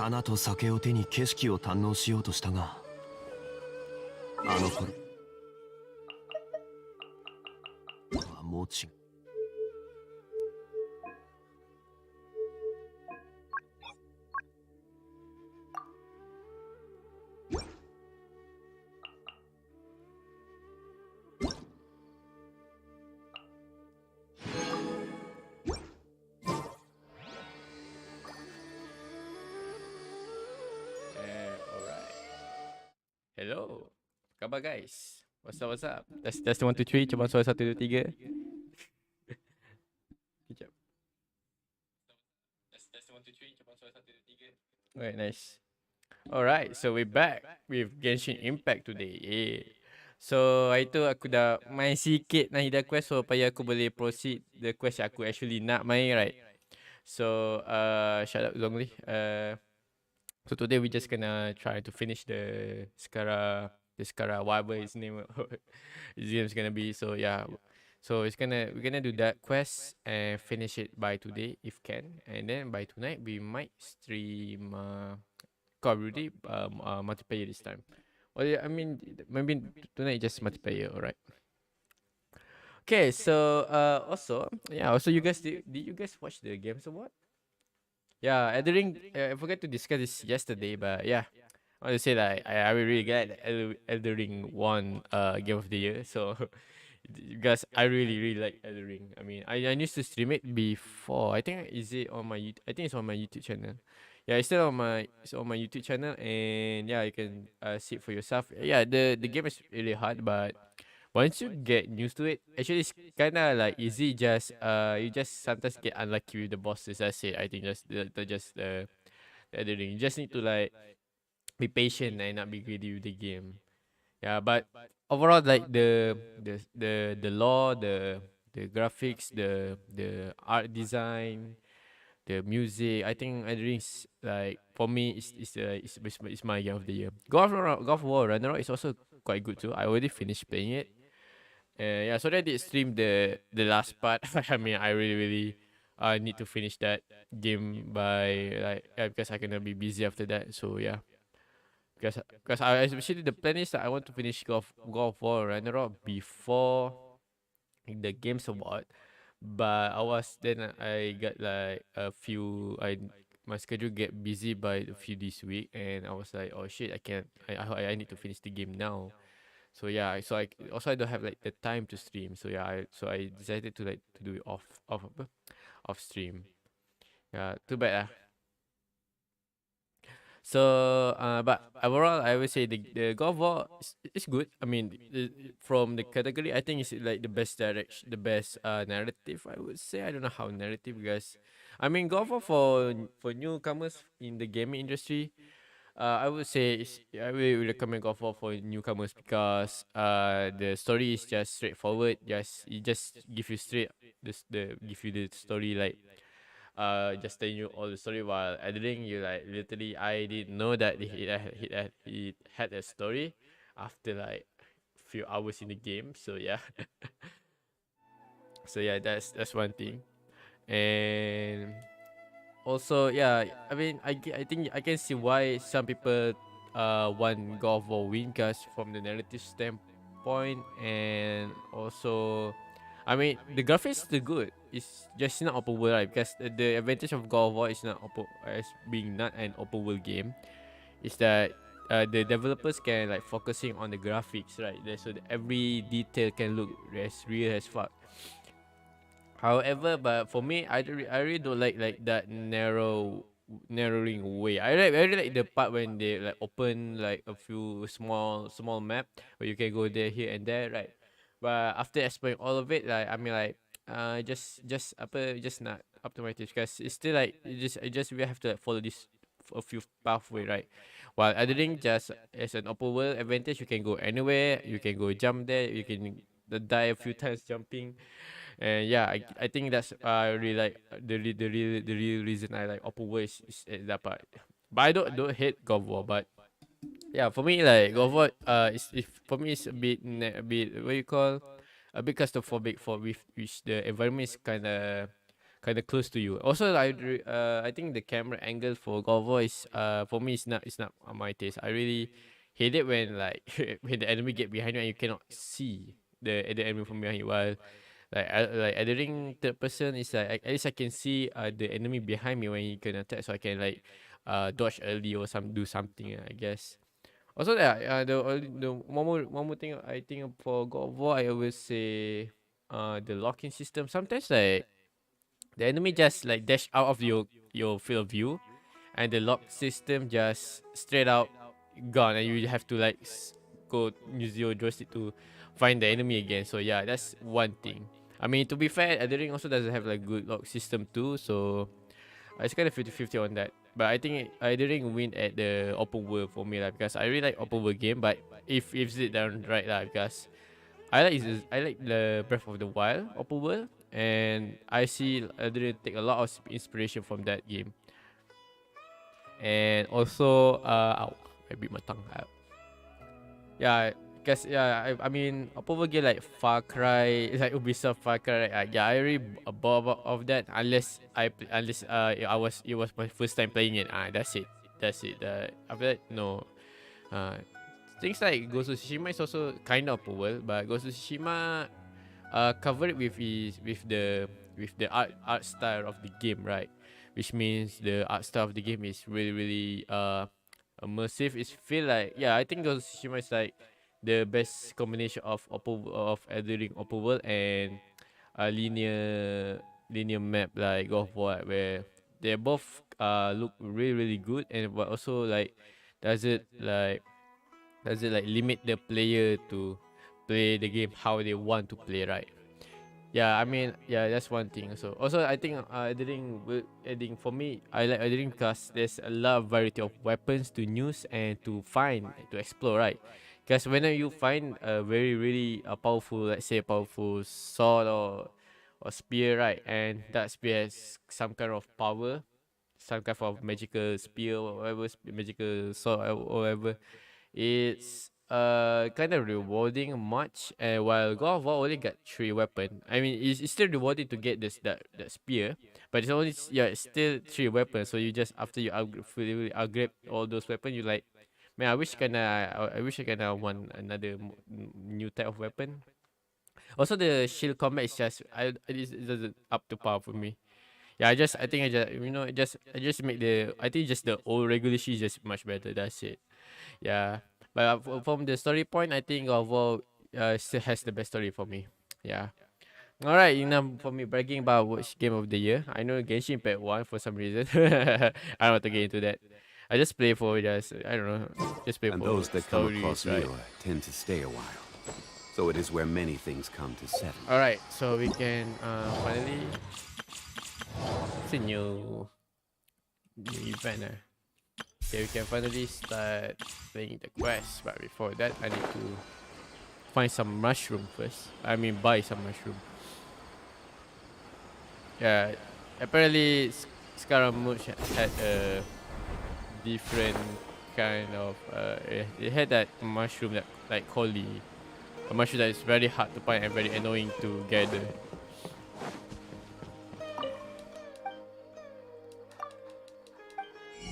花と酒を手に景色を堪能しようとしたが、あの頃はもう違う。Alright. Hello. Khabar guys? What's up, what's up? Test 1, 2, 3. Cuba suara 1, 2, 3. Kejap. Test 1, 2, 3. Cuba suara 1, 2, 3. Alright, nice. Alright, so we're back with Genshin Impact today. Yeah. So, hari tu aku dah main sikit Nahida quest supaya aku boleh proceed the quest yang aku actually nak main, right? So, shout out Zongli. So today we just gonna try to finish the Skara, whatever his name, his name's gonna be. So yeah, so we're gonna do that quest and finish it by today if can, and then by tonight we might stream Call of Duty multiplayer this time. Well, yeah, I mean maybe tonight just multiplayer, alright. Okay, so also you guys did you guys watch the Games Award? Yeah, Eldering. I forgot to discuss this yesterday, but yeah, I want to say that I really glad that Eldering won Game of the Year. So because I really like Eldering. I mean, I used to stream it before. I think is it on my I think it's on my YouTube channel. Yeah, it's still on my YouTube channel, and yeah, you can see it for yourself. Yeah, the game is really hard, but once you get used to it, actually it's kinda like easy. Just you just sometimes get unlucky with the bosses. That's it. I think the other thing. You just need to like be patient and not be greedy with the game. Yeah, but overall, like the lore, the graphics, the art design, the music. I think I think like for me, it's my game of the year. God of War Ragnarok is also quite good too. I already finished playing it. Yeah, so I did stream the last part. I mean, I really need to finish that game by like because I gonna be busy after that. So yeah, because I especially the plan is that I want to finish God of War Ragnarok before the Games Award. But I got like a few my schedule get busy by a few this week, and I was like, oh shit, I can't. I need to finish the game now. So yeah, I don't have like the time to stream. So yeah, I decided to like to do it off stream. Yeah, too bad. So but overall, I would say the God of War is good. I mean, from the category, I think it's like the best direction, the best narrative. I would say I don't know how narrative guys. I mean, God of War for newcomers in the gaming industry. I would say I will recommend God of War for newcomers because the story is just straightforward. Just it just give you straight the give you the story like just telling you all the story while editing you like literally I didn't know that it had a story after like few hours in the game. So yeah. So yeah, that's one thing. And also yeah, I mean I think I can see why some people want God of War win because from the narrative standpoint, and also I mean the graphics still good. It's just not open world, right? Because the advantage of God of War is not open as being not an open world game is that the developers can like focusing on the graphics, right? So that every detail can look as real as fuck. However, but for me, I really don't like that narrowing way. I really like the part when they like open like a few small map where you can go there, here and there, right? But after exploring all of it, like I mean like just apa just not up to my taste because it's still like it just we have to like follow this a few pathway, right? While othering just as an open world advantage, you can go anywhere, you can go jump there, you can die a few times jumping. And yeah, I think that's really like the real reason I like open world is at that part. But I don't hate God of War, but yeah, for me like God of War is if for me it's a bit a bit what you call a bit claustrophobic for with which the environment is kind of kind of close to you. Also, I think the camera angle for God of War is for me it's not on my taste. I really hate it when like when the enemy get behind you and you cannot see the enemy from behind you. While like at the ring third person is like at least I can see the enemy behind me when he can attack, so I can like dodge early or do something. I guess. Also, yeah, the one more thing I think for God of War, I always say the locking system. Sometimes like the enemy just like dash out of your field of view, and the lock system just straight out gone, and you have to like go use your joystick to find the enemy again. So yeah, that's one thing. I mean, to be fair, Elden Ring also doesn't have like good lock system too, so it's kind of 50-50 on that. But I think Elden Ring win at the open world for me lah, because I really like open world game. But if it done right lah, because I like the Breath of the Wild open world, and I see Elden Ring take a lot of inspiration from that game. And also, ow, I beat my tongue out. Yeah, because I mean, open world game like Far Cry, like Ubisoft Far Cry, right? Yeah, I really above of that unless it was my first time playing it. That's it. After that, no. Things like Ghost of Tsushima is also kind of open world, but Ghost of Tsushima covered with the art style of the game, right? Which means the art style of the game is really immersive. It's feel like, yeah, I think Ghost of Tsushima is like the best combination of Elden Ring open world and a linear map like God of War, where they both look really good, and but also like does it like limit the player to play the game how they want to play, right? Yeah, I mean, yeah, that's one thing. Also I think editing for me, I like editing because there's a lot of variety of weapons to use and to find, to explore, right? Because whenever you find a very really powerful, let's say a powerful sword or spear, right, and that spear has some kind of power, some kind of magical spear or whatever, magical sword or whatever, it's kind of rewarding much. And while God of War only got 3 weapon, I mean it's still rewarding to get that spear, but it's only, yeah, it's still 3 weapons. So you just, after you fully upgrade all those weapons, you like, man, I wish I kinda want another new type of weapon. Also, the shield combat is just it doesn't up to par for me. Yeah, I think I just, I just make I think just the old regular shield is just much better. That's it. Yeah, but from the story point, I think God of War still has the best story for me. Yeah. All right, enough for me bragging about which game of the year. I know Genshin Impact won for some reason. I don't want to get into that. I just play for just, I don't know, just play And for those that come stories, across right? Mila tend to stay a while. So it is where many things come to settle. All right, so we can finally. It's a new event. Okay, we can finally start playing the quest, but before that, I need to find some mushroom first. I mean, buy some mushroom. Yeah, apparently Scaramouche had a different kind of it had that mushroom that like Collie, a mushroom that is very hard to find and very annoying to gather.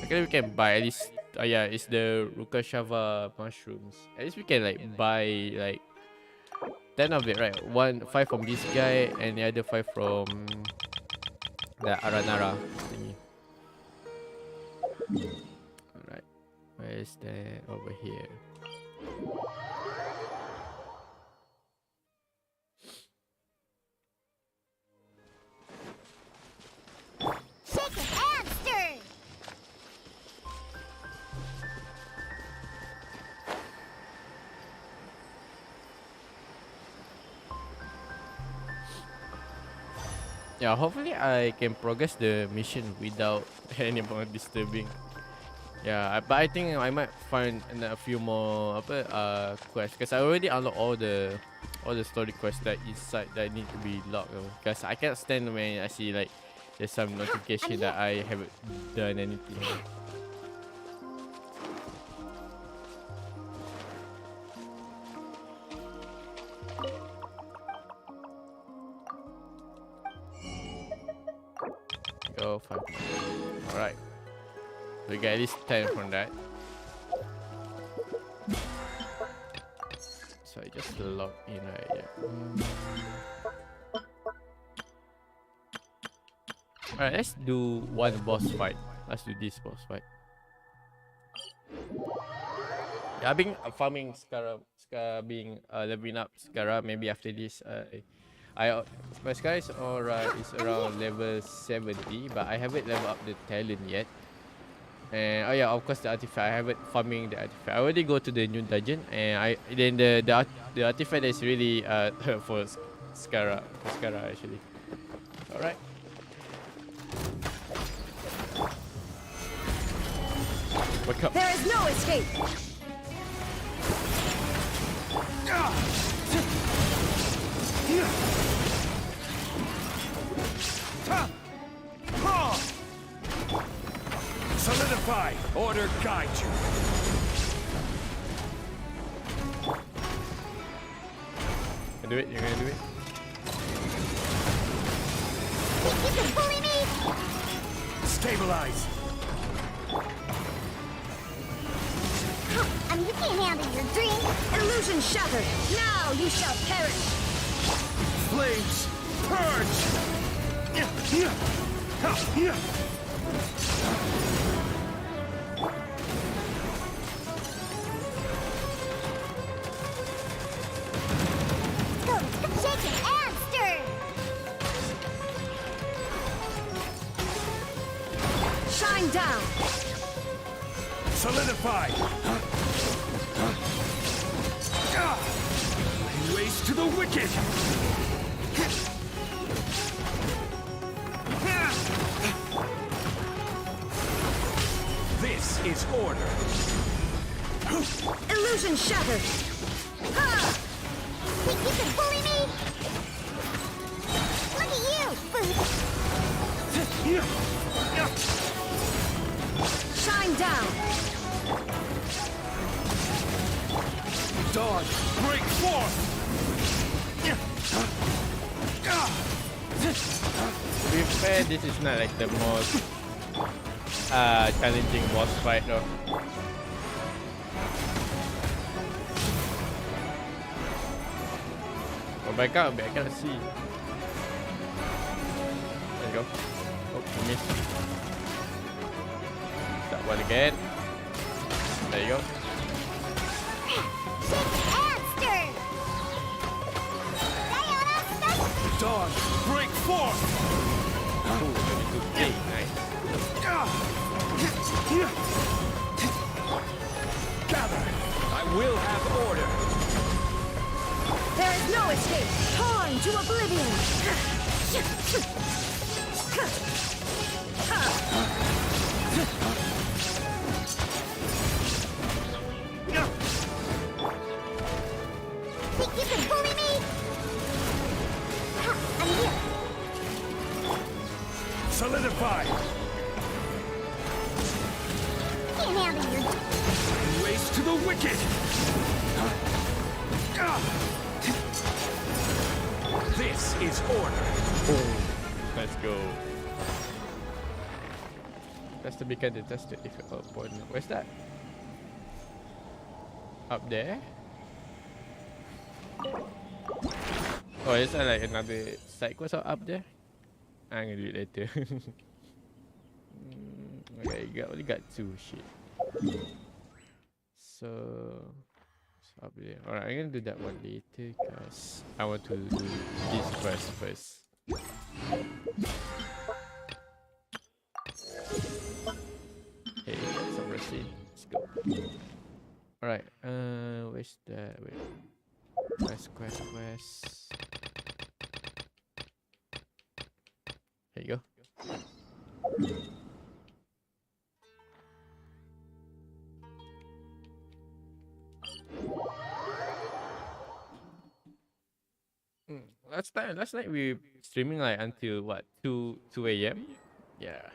Okay, we can buy at least. Yeah, it's the Rukashava mushrooms. At least we can like buy like 10 of it, right? 5 from this guy and the other 5 from the Aranara thingy. Alright, where is that? Over here. Shake a hamster! Yeah, hopefully I can progress the mission without anyone disturbing. Yeah, but I think I might find a few more quests, because I already unlocked all the story quests that inside that need to be locked. Because I can't stand when I see like there's some notification that I haven't done anything. So 5. Alright. We get at least 10 from that. So I just log in right here. Alright, let's do one boss fight. Let's do this boss fight. Yeah, I've been farming Scarab, leveling up Scarab. Maybe after this, my Scarab is alright. It's around level 70, but I haven't leveled up the talent yet. And oh yeah, of course the artifact. I haven't farming the artifact. I already go to the new dungeon, and the artifact is really for Scarab, actually. All right. Wake up. There is no escape. Solidify. Order guide you. Do it. You're gonna do it. You can bully me. Stabilize. I mean, you can't handle your dream. Illusion shattered. Now you shall perish. Flames. Purge. Go, shaken and stirred. Shine down. Solidify. Waste to the wicked. This is order. Illusion shattered. Ha! Think you can bully me? Look at you. Shine down. Dawn, break forth. To be fair, this is not like the most challenging boss fight though. Oh, back up, I can't see. There you go. Oh, I missed. That one again. There you go. Shaken and stirred. Diana, Dawn, break forth. Ooh, 22K, nice. Gather. I will have order. There is no escape. Torn to oblivion. think you can bully me? Ha! I'm here. Solidify. Can't handle your Waste to the wicked. This is order. Let's go. That's to be contested if your opponent. Where's that? Up there? Oh, is that like another side quest up there? I'm gonna do it later. Okay, only got 2 shit. So it's up there. Alright, I'm gonna do that one later because I want to do this first. Hey, got some receipt. Let's go. Alright, where's that? Wait. Quest. Here you go. Last night we streaming like until what 2 a.m. Yeah.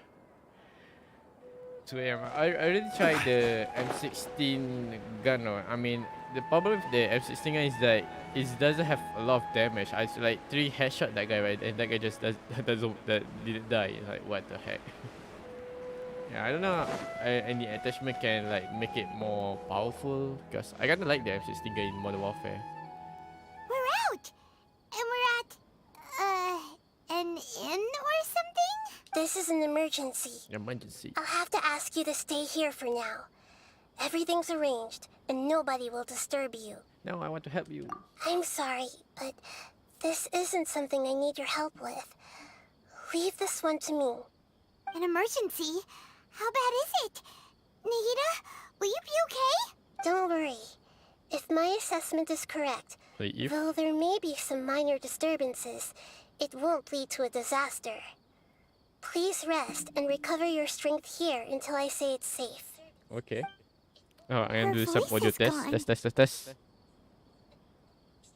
2 a.m. I already tried the M16 gun. Or, I mean the problem with the M16 gun is that it doesn't have a lot of damage. I like 3 headshot that guy, right, and that guy just didn't die. Like what the heck? Yeah, I don't know. Any attachment can like make it more powerful, because I kinda like the M16 gun in Modern Warfare. We're out! And we're at, an inn or something? This is an emergency. Emergency. I'll have to ask you to stay here for now. Everything's arranged, and nobody will disturb you. No, I want to help you. I'm sorry, but this isn't something I need your help with. Leave this one to me. An emergency? How bad is it? Nahida, will you be okay? Don't worry. If my assessment is correct, Like if though there may be some minor disturbances, it won't lead to a disaster. Please rest and recover your strength here until I say it's safe. okay. Oh, I'm gonna Her do some voice audio is test. gone. Test.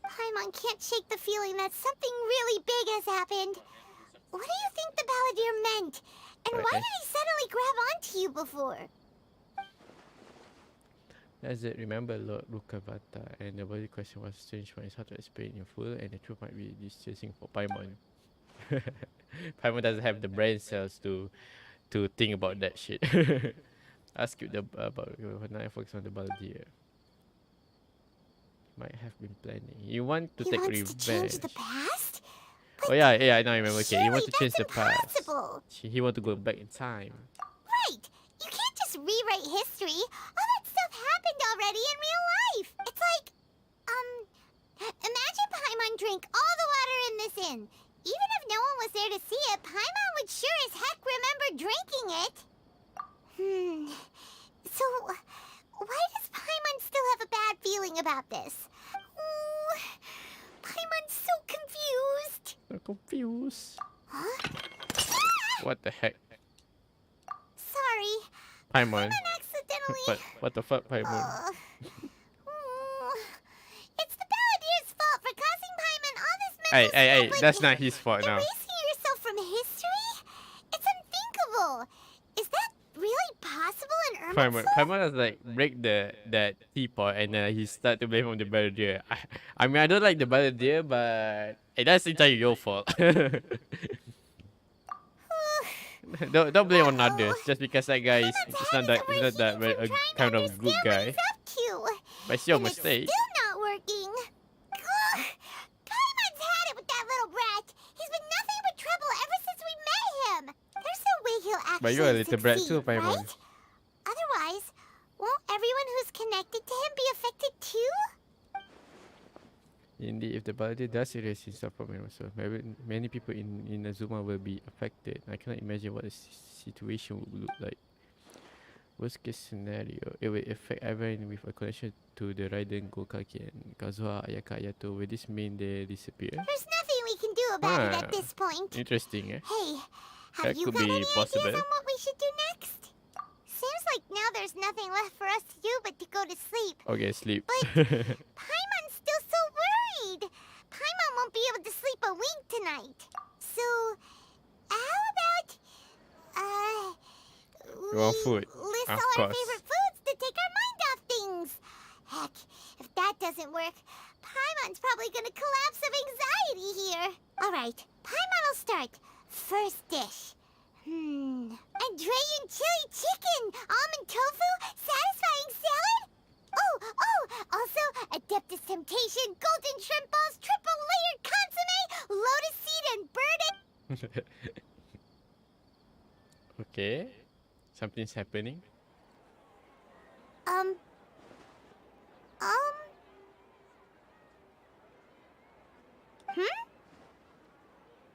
Paimon can't shake the feeling that something really big has happened. What do you think the Balladeer meant? And Right, why nice. did he suddenly grab onto you before? Does it remember Lord Rukavata? And the body question was strange one. It's hard to explain in full, and the truth might be distressing for Paimon. Paimon doesn't have the brain cells to think about that shit. Ask you about when I focus on the Balladeer. Might have been planning. You want to He take wants revenge. to change the past? Oh yeah, I know. I remember. Okay, you want to Surely change the that's past. impossible. He want to go back in time. Right! You can't just rewrite history. All that stuff happened already in real life. It's like, imagine Paimon drank all the water in this inn. Even if no one was there to see it, Paimon would sure as heck remember drinking it. So, why does Paimon still have a bad feeling about this? Ooh, Paimon's so confused. I'm confused. Huh? What the heck? Sorry. Paimon. Paimon accidentally... What the fuck, Paimon? It's the Balladeer's fault for causing Paimon all this mental Hey, stuff, that's like not his fault now. erasing yourself from history? It's unthinkable. Is that really possible in Irminsul? Paimon has like break that teapot, and he start to blame on the Balladeer. I mean, I don't like the Balladeer, but that's entirely your fault. don't blame on others just because that guy is Paimon's not having that overheating very from trying to kind of understand good what guy. he's up to. But it's your And mistake. It's still not working. Ugh. Paimon's had it with that little brat. He's been nothing but trouble ever since we met him. There's no way he'll actually But you're a little brat succeed, too, Paimon. right? Otherwise, won't everyone who's connected to him be affected too? Indeed, if the Balladeer does erase himself from himself, many people in Azuma will be affected. I cannot imagine what the situation would look like. Worst case scenario, it will affect everyone with a connection to the Raiden Gokaki and Kazuha Ayaka Ayato. Will this mean they disappear? There's nothing we can do about it Ah. at this point. Interesting, eh? Hey, have That you could got be any possible. ideas on what we should do next? Seems like now there's nothing left for us to do but to go to sleep. Okay, sleep. But Paimon's still so worried. Paimon won't be able to sleep a wink tonight. So, how about, You want we food? list Of all our course. favorite foods to take our mind off things. Heck, if that doesn't work, Paimon's probably gonna collapse of anxiety here. All right, Paimon will start. First dish. Andrean chili chicken, almond tofu, satisfying salad. Oh, also Adeptus Temptation, golden shrimp balls, triple layered consomme, lotus seed and bird. Okay. Something's happening.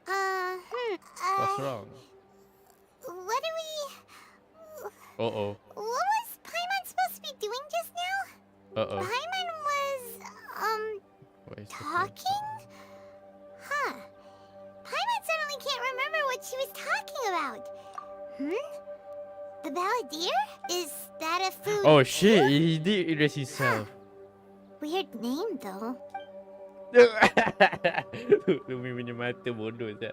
What's wrong? What do we... Uh-oh. What was Paimon supposed to be doing just now? Uh-oh. Paimon was, What is happening? talking? Huh. Paimon suddenly can't remember what she was talking about. The Balladeer? Is that a food? Oh shit, he did erase himself. Weird name, though. Lumi punya mata bodoh siap.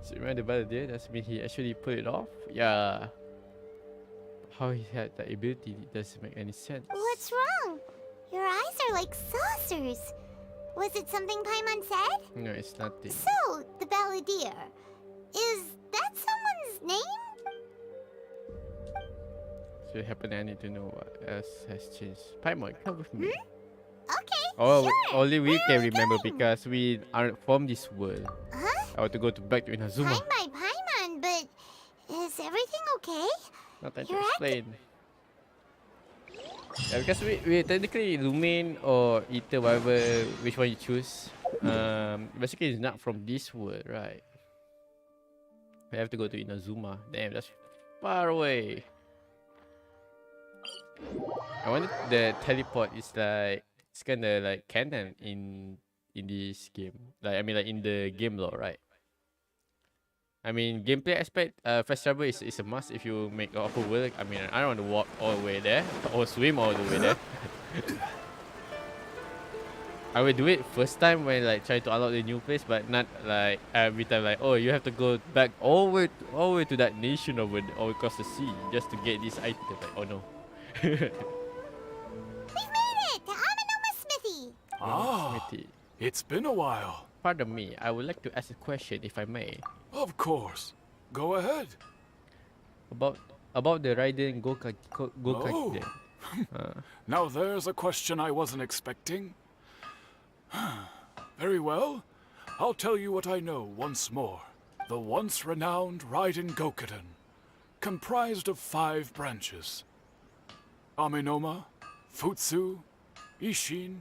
So remember the Balladeer? Does mean he actually pulled it off? Yeah. how he had that ability doesn't make any sense. What's wrong? Your eyes are like saucers. Was it something Paimon said? No, it's nothing. So, the balladeer. Is that someone's name? So it happened. I need to know what else has changed. Paimon, come with me. Okay, Oh, sure. only we Where can are we remember going? because we aren't from this world. Huh? I want to go back to Inazuma. Fine by Paimon, but is everything okay? Not time to You're explain. Yeah, because we technically Lumin or Ether, whatever, which one you choose. Basically it's not from this world, right? We have to go to Inazuma. Damn, that's far away. I wonder the teleport is like it's kinda like canon in this game. Like I mean like in the game lore, right? I mean gameplay aspect, fast travel is a must if you make an open world. I mean I don't want to walk all the way there or swim all the way there. I will do it first time when like try to unlock the new place, but not like every time like oh you have to go back all the way to that nation over all across the sea just to get this item. Like oh no. We've made it to Amanoma Smithy. Smithy. It's been a while. Pardon me, I would like to ask a question if I may. Of course. Go ahead. About the Raiden Gokai Oh. there. Now there's a question I wasn't expecting. Very well. I'll tell you what I know once more. The once renowned Raiden Gokuden, comprised of 5 branches. Aminoma, Futsu, Ishin,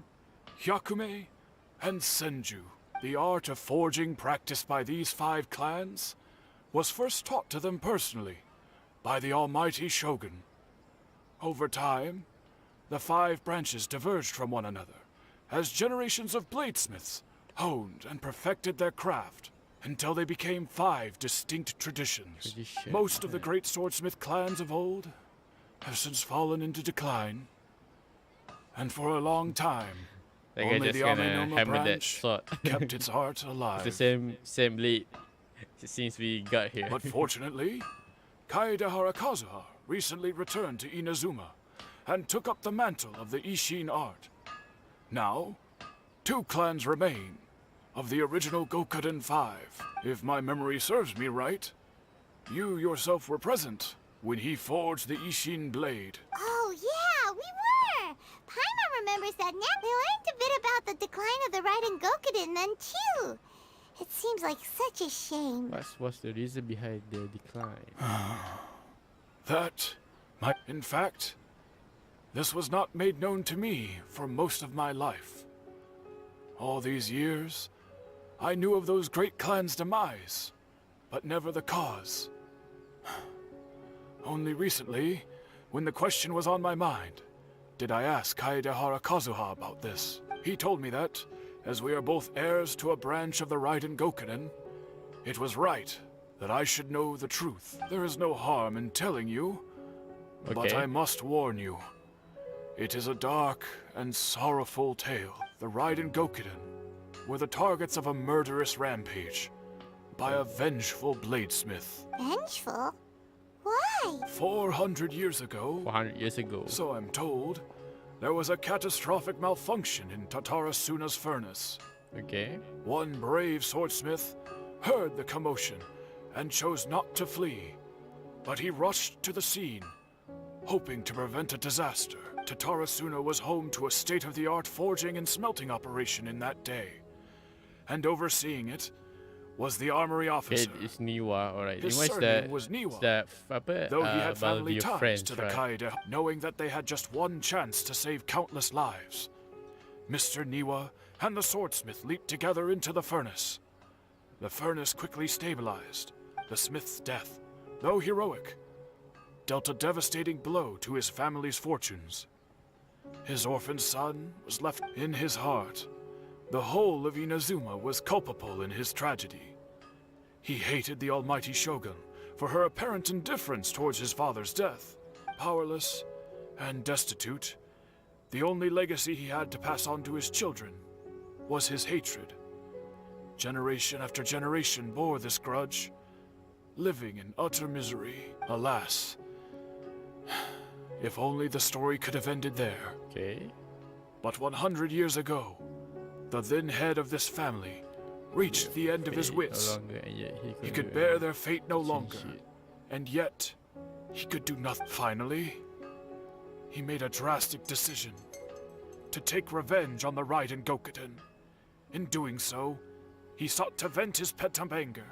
Hyakume, and Senju. The art of forging practiced by these 5 clans was first taught to them personally by the almighty Shogun. Over time, the 5 branches diverged from one another as generations of bladesmiths honed and perfected their craft until they became 5 distinct traditions. Most of the great swordsmith clans of old have since fallen into decline, and for a long time, That guy only just the gonna Aminoma hammer that branch sword. kept its art It's the alive. same blade since we got here. But fortunately, Kaede Harakazuha recently returned to Inazuma and took up the mantle of the Ishin art. Now, 2 clans remain of the original Gokuden 5. If my memory serves me right, you yourself were present when he forged the Ishin blade. Oh, yeah, we were. Paimon remembers that now. We learned a bit about the decline of the Raiden Gokuden then, too. It seems like such a shame. What's the reason behind the decline? In fact, this was not made known to me for most of my life. All these years, I knew of those great clans' demise, but never the cause. Only recently, when the question was on my mind, did I ask Kaede Harakazuha about this. He told me that, as we are both heirs to a branch of the Raiden Gokuden, it was right that I should know the truth. There is no harm in telling you, but Okay. I must warn you. It is a dark and sorrowful tale. The Raiden Gokuden were the targets of a murderous rampage by a vengeful bladesmith. Vengeful? Why? 400 years ago, 400 years ago. so I'm told, there was a catastrophic malfunction in Tatarasuna's furnace. Okay. One brave swordsmith heard the commotion and chose not to flee, but he rushed to the scene, hoping to prevent a disaster. Tatarasuna was home to a state-of-the-art forging and smelting operation in that day, and overseeing it was the armory Okay, officer. it's Niwa, alright. His Niwa is surname the was Niwa, apa, though he had about family your ties friends, to the right? Kaede, knowing that they had just one chance to save countless lives. Mr. Niwa and the swordsmith leaped together into the furnace. The furnace quickly stabilized. The smith's death, though heroic, dealt a devastating blow to his family's fortunes. His orphaned son was left in his heart. The whole of Inazuma was culpable in his tragedy. He hated the almighty Shogun for her apparent indifference towards his father's death. Powerless and destitute, the only legacy he had to pass on to his children was his hatred. Generation after generation bore this grudge, living in utter misery. Alas, If only the story could have ended there. Okay. But 100 years ago, the then head of this family reached the end of his No wits. longer, and yet He could bear their fate no change longer, it. and yet he could do nothing. Finally, he made a drastic decision to take revenge on the Raiden Gokuden. In doing so, he sought to vent his pent-up anger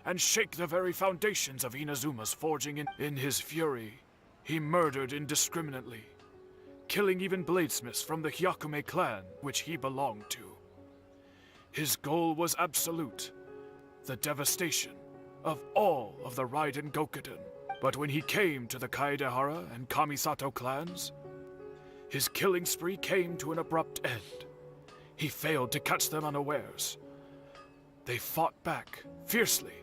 and shake the very foundations of Inazuma's forging. In his fury, he murdered indiscriminately, killing even bladesmiths from the Hyakume clan which he belonged to. His goal was absolute, the devastation of all of the Raiden Gokuden. But when he came to the Kaedehara and Kamisato clans, his killing spree came to an abrupt end. He failed to catch them unawares. They fought back fiercely,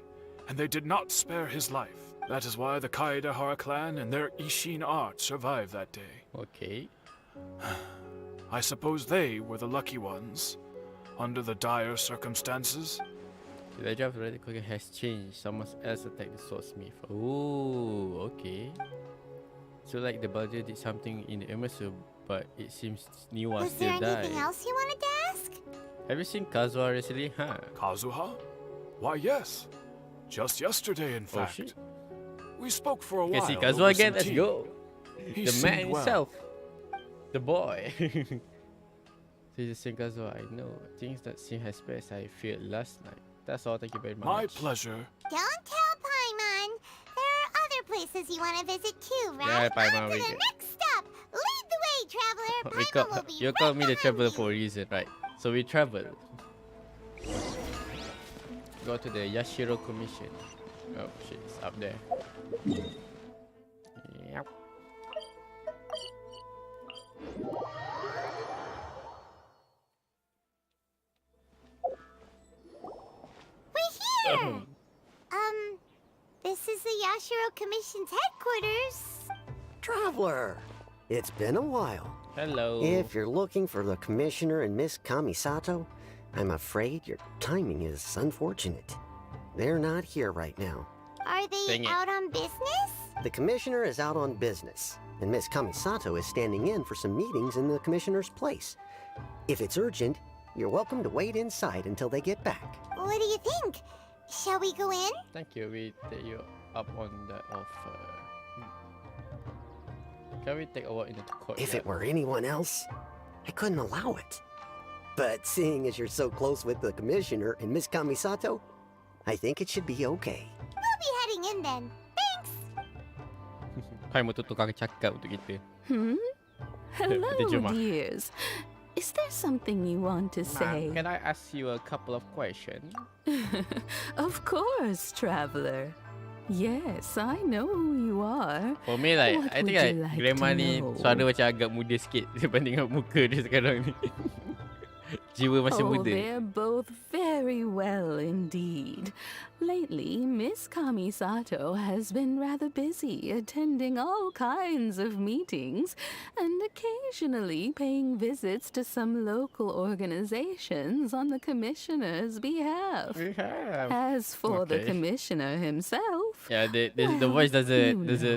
and they did not spare his life. That is why the Kaedehara clan and their Ishin art survived that day. Okay. I suppose they were the lucky ones, under the dire circumstances. The legend of the Red Cooker has changed. Someone else attacked the swordsmith. Oh, okay. So like the Baldur did something in the immersive, but it seems Niwa Was there still died. anything else you wanted to ask? Have you seen Kazuha recently? Huh? Kazuha? Why, yes. Just yesterday, in Oh fact. shit. We spoke for a Okay, while. see over Kazuha again. some Let's tea. go. He The man seemed well. himself. The boy. This is the same Kazuha I know. Things that seem as bad as I feared last night. That's all. Thank you very much. My pleasure. Don't tell Paimon. There are other places you want to visit too, right? Yeah, Paimon, On to we the get- next stop. Lead the way, traveler. We Paimon will be you right call me the behind traveler you. for a reason, right? So we travel. Go to the Yashiro Commission. Oh shit, it's up there. Yep. We're here. This is the Yashiro Commission's headquarters. Traveler, it's been a while. Hello. If you're looking for the Commissioner and Miss Kamisato, I'm afraid your timing is unfortunate. They're not here right now. Are they Dang it. out on business? The Commissioner is out on business, and Miss Kamisato is standing in for some meetings in the Commissioner's place. If it's urgent, you're welcome to wait inside until they get back. What do you think? Shall we go in? Thank you. We take you up on that offer. Can we take a walk into the courtyard? If it were anyone else, I couldn't allow it. But seeing as you're so close with the Commissioner and Miss Kamisato, I think it should be okay. We'll be heading in then. Thanks. Kai mo tukang cakap untuk kita. Hello, Juma. dears. Is there something you want to say? Ma'am, can I ask you a couple of questions? Of course, traveler. Yes, I know who you are. For me, like, What I think would like you like grandma to ni know? suara macam agak muda sikit dibanding dengan muka dia sekarang ni. Jiwa masih Oh, muda. they're both very well indeed. Lately, Miss Kamisato has been rather busy attending all kinds of meetings and occasionally paying visits to some local organizations on the Commissioner's behalf. Yeah. As for the Okay. Commissioner himself, Yeah, the well, voice doesn't you know, busy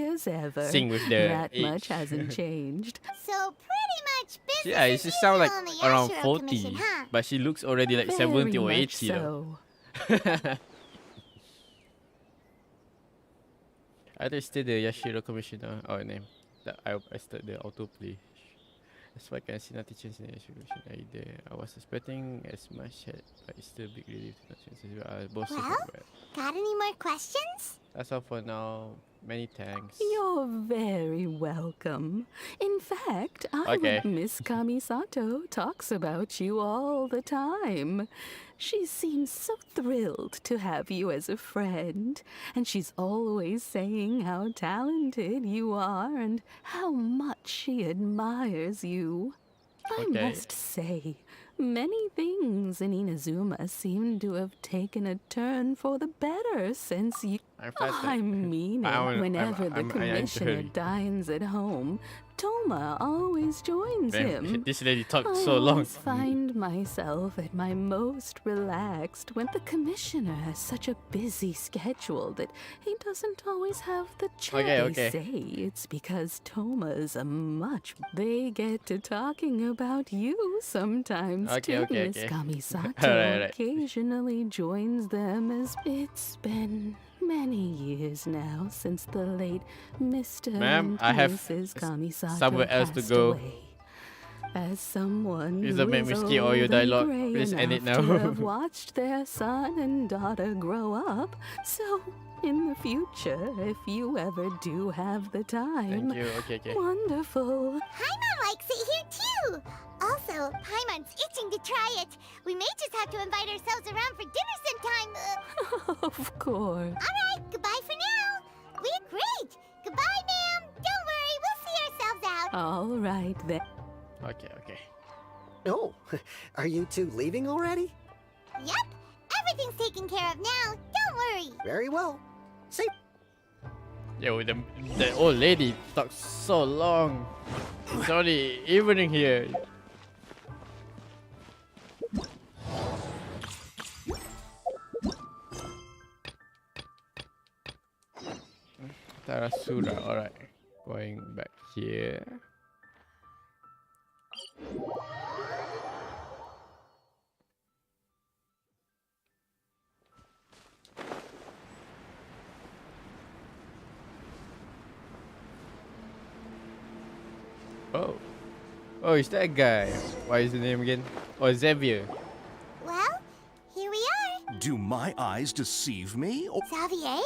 as ever. sing with the That age. much hasn't changed. So pretty much business Yeah, as she sounds like usual on the around Yashiro 40, Commission, huh? but she looks already like Very 70 or much 80 though. so. I think still the Yashiro Commissioner name that I started the autoplay. That's why I can see nothing change in the Yashiro Commission either. I was expecting as much, but it's still a big relief to not change. Both Well? super bad. Got any more questions? That's all for now. Many thanks. You're very welcome. In fact, Okay. Miss Kamisato talks about you all the time. She seems so thrilled to have you as a friend, and she's always saying how talented you are and how much she admires you. I Okay. must say, many things in Inazuma seem to have taken a turn for the better since you... I'm flattered. I mean it. I'm- Whenever the I'm Commissioner hurry. dines at home, Toma always joins Damn, him. this lady talked I so long. always find myself at my most relaxed when the commissioner has such a busy schedule that he doesn't always have the chance. Okay. They say it's because Toma's a much. They get to talking about you sometimes too. Miss Okay. Kamisato Alright. occasionally joins them as it's been many years now since the late Mr. Ma'am, and I have Mrs. Kamisato somewhere else to passed go. away. As someone Please who don't make is me skip all old your and dialogue. grey Please end it enough now. to have watched their son and daughter grow up, so in the future, if you ever do have the time, Thank you. Okay. wonderful. Paimon likes it here too. Also, Paimon's itching to try it. We may just have to invite ourselves around for dinner sometime. Of course. Alright, goodbye for now. We're great. Goodbye, ma'am. Don't worry, we'll see ourselves out. All right then. Okay. Oh, are you two leaving already? Yep, everything's taken care of now. Don't worry. Very well. Say, Yo, the old lady talks so long. It's only evening here. Tarasura, alright. Going back here. Oh, is that guy? What is the name again? Oh, Xavier. Well, here we are. Do my eyes deceive me? Or Xavier,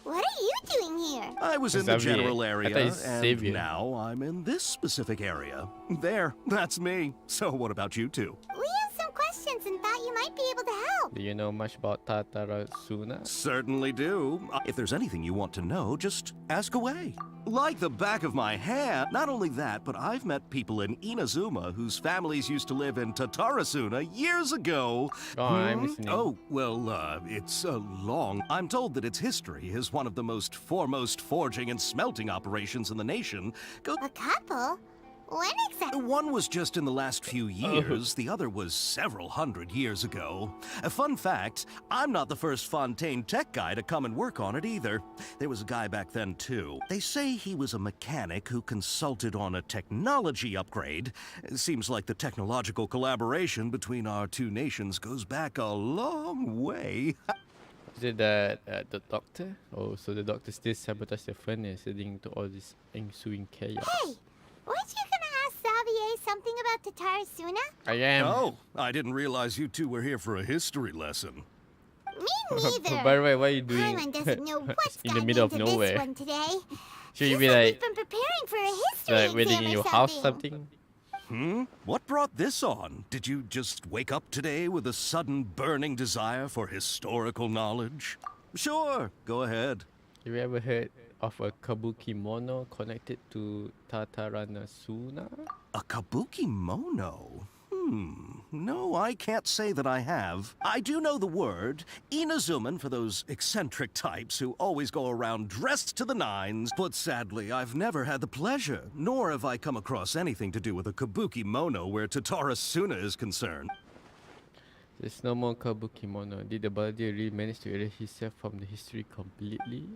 what are you doing here? I was in the Xavier. general I area, thought it's and Xavier. now I'm in this specific area. There, that's me. So what about you two? We have some questions and thought you might be able to help. Do you know much about Tatarasuna? Certainly do. If there's anything you want to know, just ask away. Like the back of my hand. Not only that, but I've met people in Inazuma whose families used to live in Tatarasuna years ago. Go on, I'm listening. Oh, well, it's long. I'm told that its history is one of the most foremost forging and smelting operations in the nation. A couple? When exactly? One was just in the last few years, the other was several hundred years ago. A fun fact, I'm not the first Fontaine tech guy to come and work on it either. There was a guy back then too. They say he was a mechanic who consulted on a technology upgrade. It seems like the technological collaboration between our two nations goes back a long way. Is it the doctor? Oh, so the doctor still sabotaged the furnace, leading to all this ensuing chaos. Hey, weren't you gonna ask Xavier something about Tatarasuna? I am. Oh, I didn't realize you two were here for a history lesson. Me neither. By the way, what are you doing Paimon doesn't know what's in the gotten middle of into nowhere? this one today. Should He you be said like, we've been preparing for a history like waiting exam in or your house something? What brought this on? Did you just wake up today with a sudden burning desire for historical knowledge? Sure, go ahead. Have you ever heard of a kabuki mono connected to Tataranasuna? A kabuki mono? No, I can't say that I have. I do know the word. Inazuman for those eccentric types who always go around dressed to the nines. But sadly, I've never had the pleasure, nor have I come across anything to do with a kabuki mono where Tatarasuna is concerned. There's no more kabuki mono. Did the Baldir really manage to erase himself from the history completely?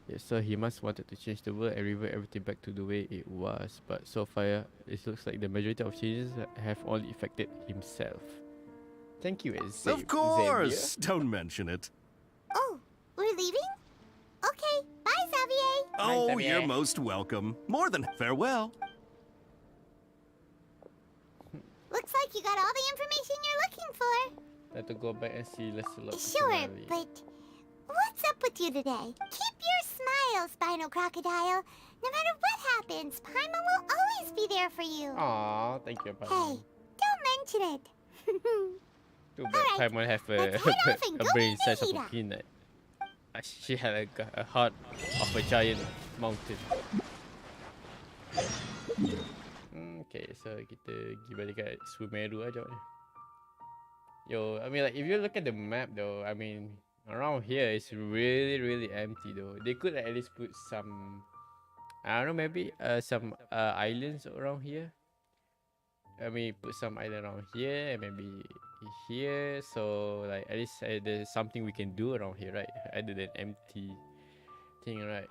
Yes, so he must wanted to change the world and revert everything back to the way it was. But so far, it looks like the majority of changes have only affected himself. Thank you, Xavier. Of course! Don't mention it. Oh, we're leaving? Okay, bye, Xavier. Oh, Xavier. you're most welcome. More than farewell. Looks like you got all the information you're looking for. Have to go back and see Lancelot. Sure, personally. but what's up with you today? Keep your smile, Spinal Crocodile. No matter what happens, Paimon will always be there for you. Aw, thank you, Hey, Paimon. don't mention it. Too bad alright, Paimon have let's head off and a go brain meet size of a Nihira. peanut. She had a heart of a giant mountain. Okay, so kita pergi balik kat Sumeru aja ni. Yo, I mean like if you look at the map though, I mean around here it's really empty though. They could at least put some I don't know, maybe some islands around here. I mean, put some island around here and maybe here. So like at least there's something we can do around here, right? Other than empty thing, right?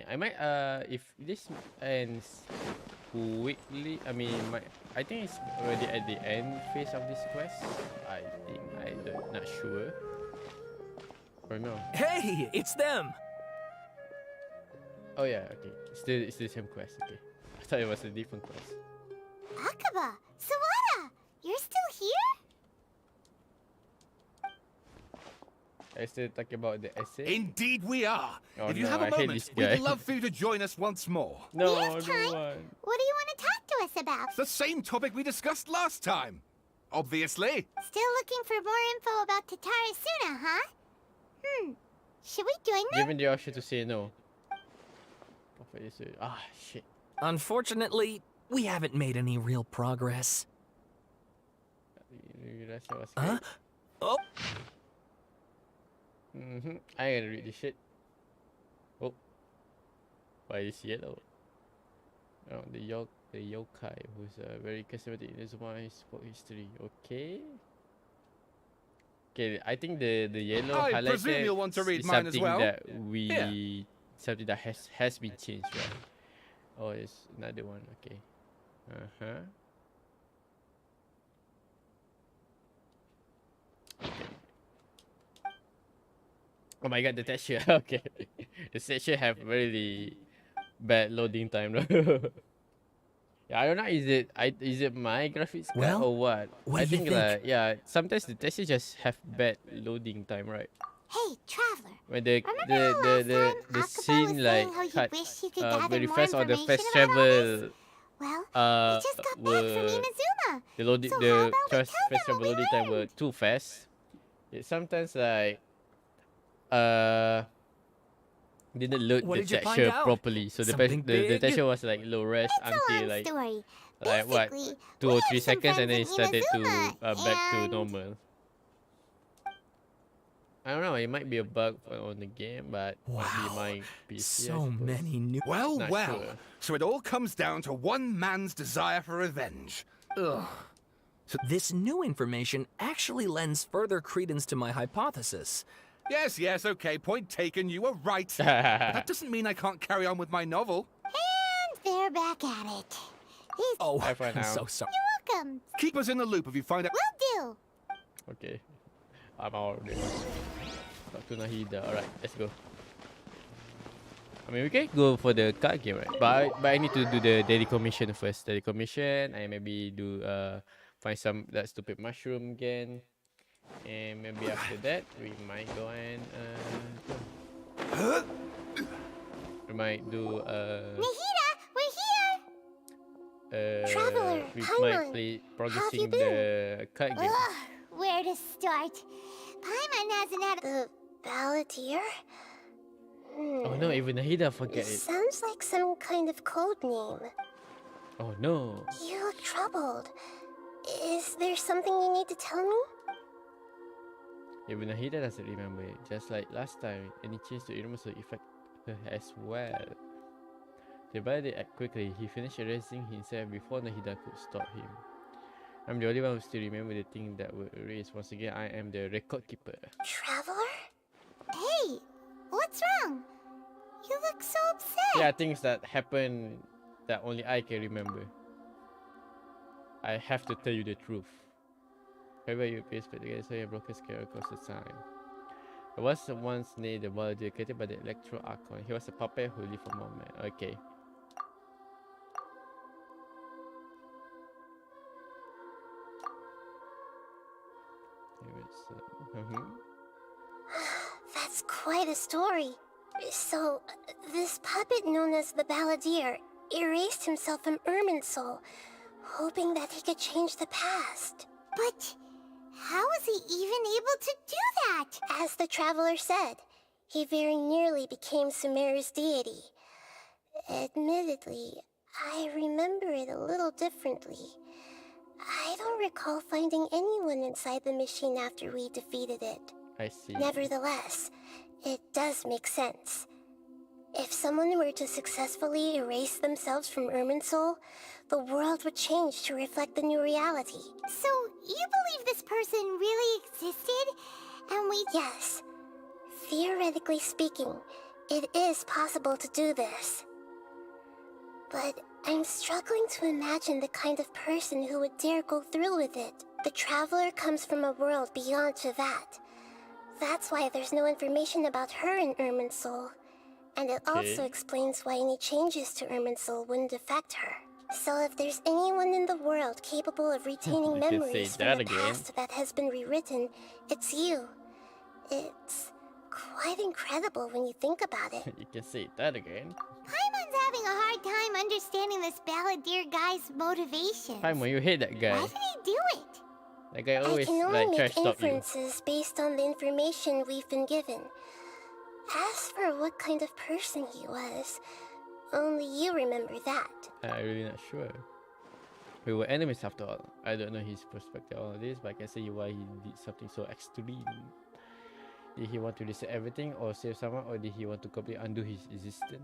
I might if this ends quickly, I think it's already at the end phase of this quest. I think not sure. Or no. Hey, it's them! Oh yeah, okay. It's the same quest, okay. I thought it was a different quest. Akaba, Sawada, you're still here? I still talking about the essay. Indeed we are. Oh, if you no, have a I hate moment, this guy. we'd love for you to join us once more. No, We have time. What do you want to talk to us about? It's the same topic we discussed last time. Obviously. Still looking for more info about Tatara Suna, huh? Should we join them? Given the option to say no. Shit. Unfortunately, we haven't made any real progress. You realize I was Huh? Oh, I gotta read this shit. Oh. Why is yellow? Oh, the yokai who's very charismatic in his sport history. Okay. Okay, I think the yellow I highlighted presume you'll want to read is mine as something well. that Here. something that has been changed, right? Oh, it's another one. Okay. Oh my god, the texture. Okay. The texture have really bad loading time. Yeah, I don't know. Is it my graphics card Well, or what? what I do you think like sometimes the texture just have bad loading time, right? Hey, Traveler. When the Remember the last time Akaba was scene saying like how you cut wish you could gather very more fast on the information fast about all travel this? Well, uh we just got back from were Inazuma. the loading So how the about we fast tell them travel what we loading time were learned? too fast. It sometimes like didn't load What the did you find texture out? properly, so Something the big? texture was like low res It's a until long like story. what Basically, 2 we or have 3 some seconds and then it friends in started to Inazuma, back to and- normal. I don't know, it might be a bug on the game, but might be wow. my PC. I So suppose. many new. Well, Not well. sure. So it all comes down to one man's desire for revenge. Ugh. This new information actually lends further credence to my hypothesis. Yes, okay, point taken, you were right. But that doesn't mean I can't carry on with my novel. And they're back at it. He's Oh, Bye for I'm now. so sorry. welcome. Keep us in the loop if you find out. Will do. Okay. I'm out of this. Talk to Nahida. Alright, let's go. I mean, we can go for the card game, right? But I need to do the daily commission first. Daily commission. I maybe do find some that stupid mushroom again. And maybe after that, we might go and we might do Nahida, we're here. Traveler, we Paimon, might play progressing the card game. Ugh, where to start? Paimon hasn't had The Balladeer? Oh no, even Nahida forget It it. sounds like some kind of code name. Oh no. You look troubled. Is there something you need to tell me? Even Nahida doesn't remember it. Just like last time, any change to Irma will affect her as well. The brother act quickly. He finished erasing himself before Nahida could stop him. I'm the only one who still remember the thing that were erased. Once again, I am the record keeper. Traveler? Hey, what's wrong? You look so upset. Yeah, things that happen that only I can remember. I have to tell you the truth. However, you appear to get so your broken scare across the time. I was once named the Balladeer created by the Electro Archon. He was a puppet who lived for a moment. Okay. That's quite a story. So, this puppet known as the Balladeer erased himself from Irminsul, hoping that he could change the past. But how was he even able to do that? As the Traveler said, he very nearly became Sumeru's deity. Admittedly, I remember it a little differently. I don't recall finding anyone inside the machine after we defeated it. I see. Nevertheless, it does make sense. If someone were to successfully erase themselves from Irminsul, the world would change to reflect the new reality. So, you believe this person really existed? And we... Yes. Theoretically speaking, it is possible to do this. But I'm struggling to imagine the kind of person who would dare go through with it. The Traveler comes from a world beyond Tevat. That's why there's no information about her in Irminsul. And it also explains why any changes to Irminsul wouldn't affect her. So if there's anyone in the world capable of retaining memories from the past that has been rewritten, it's you. It's quite incredible when you think about it. You can say that again. Paimon's having a hard time understanding this balladeer guy's motivations. Paimon, you hate that guy. Why did he do it? That guy I always can only like make trash talk you. inferences based on the information we've been given. As for what kind of person he was, only you remember that. I'm really not sure. We were enemies after all. I don't know his perspective on this, but I can say why he did something so extreme. Did he want to reset everything or save someone, or did he want to completely undo his existence?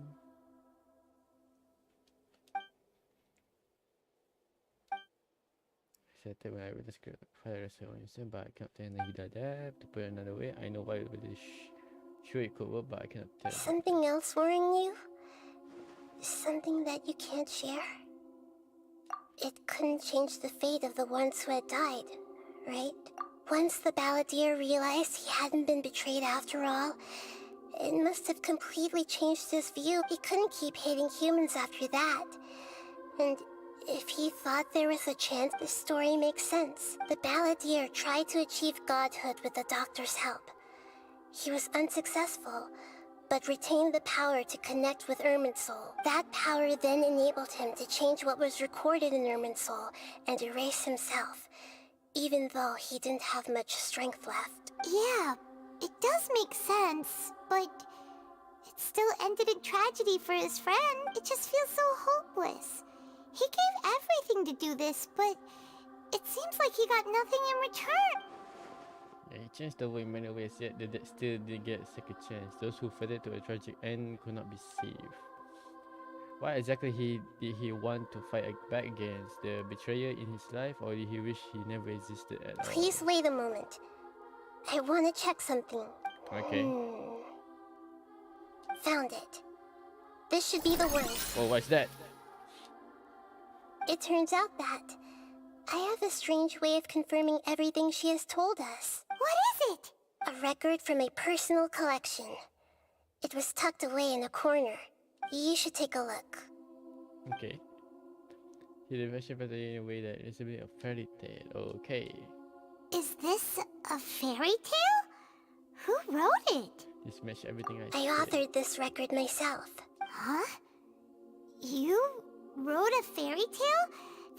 I said when I read the script, fire on yourself, but I cannot tell he did that. To put it another way, I know why it was sure it could work, but I cannot tell. Something else worrying you? Something that you can't share? It couldn't change the fate of the ones who had died, right? Once the balladeer realized he hadn't been betrayed after all, it must have completely changed his view. He couldn't keep hating humans after that. And if he thought there was a chance, this story makes sense. The balladeer tried to achieve godhood with the doctor's help. He was unsuccessful, but retained the power to connect with Irminsul. That power then enabled him to change what was recorded in Irminsul and erase himself, even though he didn't have much strength left. Yeah, it does make sense, but it still ended in tragedy for his friend. It just feels so hopeless. He gave everything to do this, but it seems like he got nothing in return. Yeah, he changed the world in many ways, yet they still didn't get a second chance. Those who fell to a tragic end could not be saved. Why exactly did he want to fight back against? The betrayer in his life, or did he wish he never existed at all? Please wait a moment. I want to check something. Okay. Found it. This should be the one. Oh, what's that? It turns out that I have a strange way of confirming everything she has told us. What is it? A record from a personal collection. It was tucked away in a corner. You should take a look. Okay. He version better in a way that it's a bit of fairy tale. Okay. Is this a fairy tale? Who wrote it? This matched everything I I said. authored this record myself. Huh? You wrote a fairy tale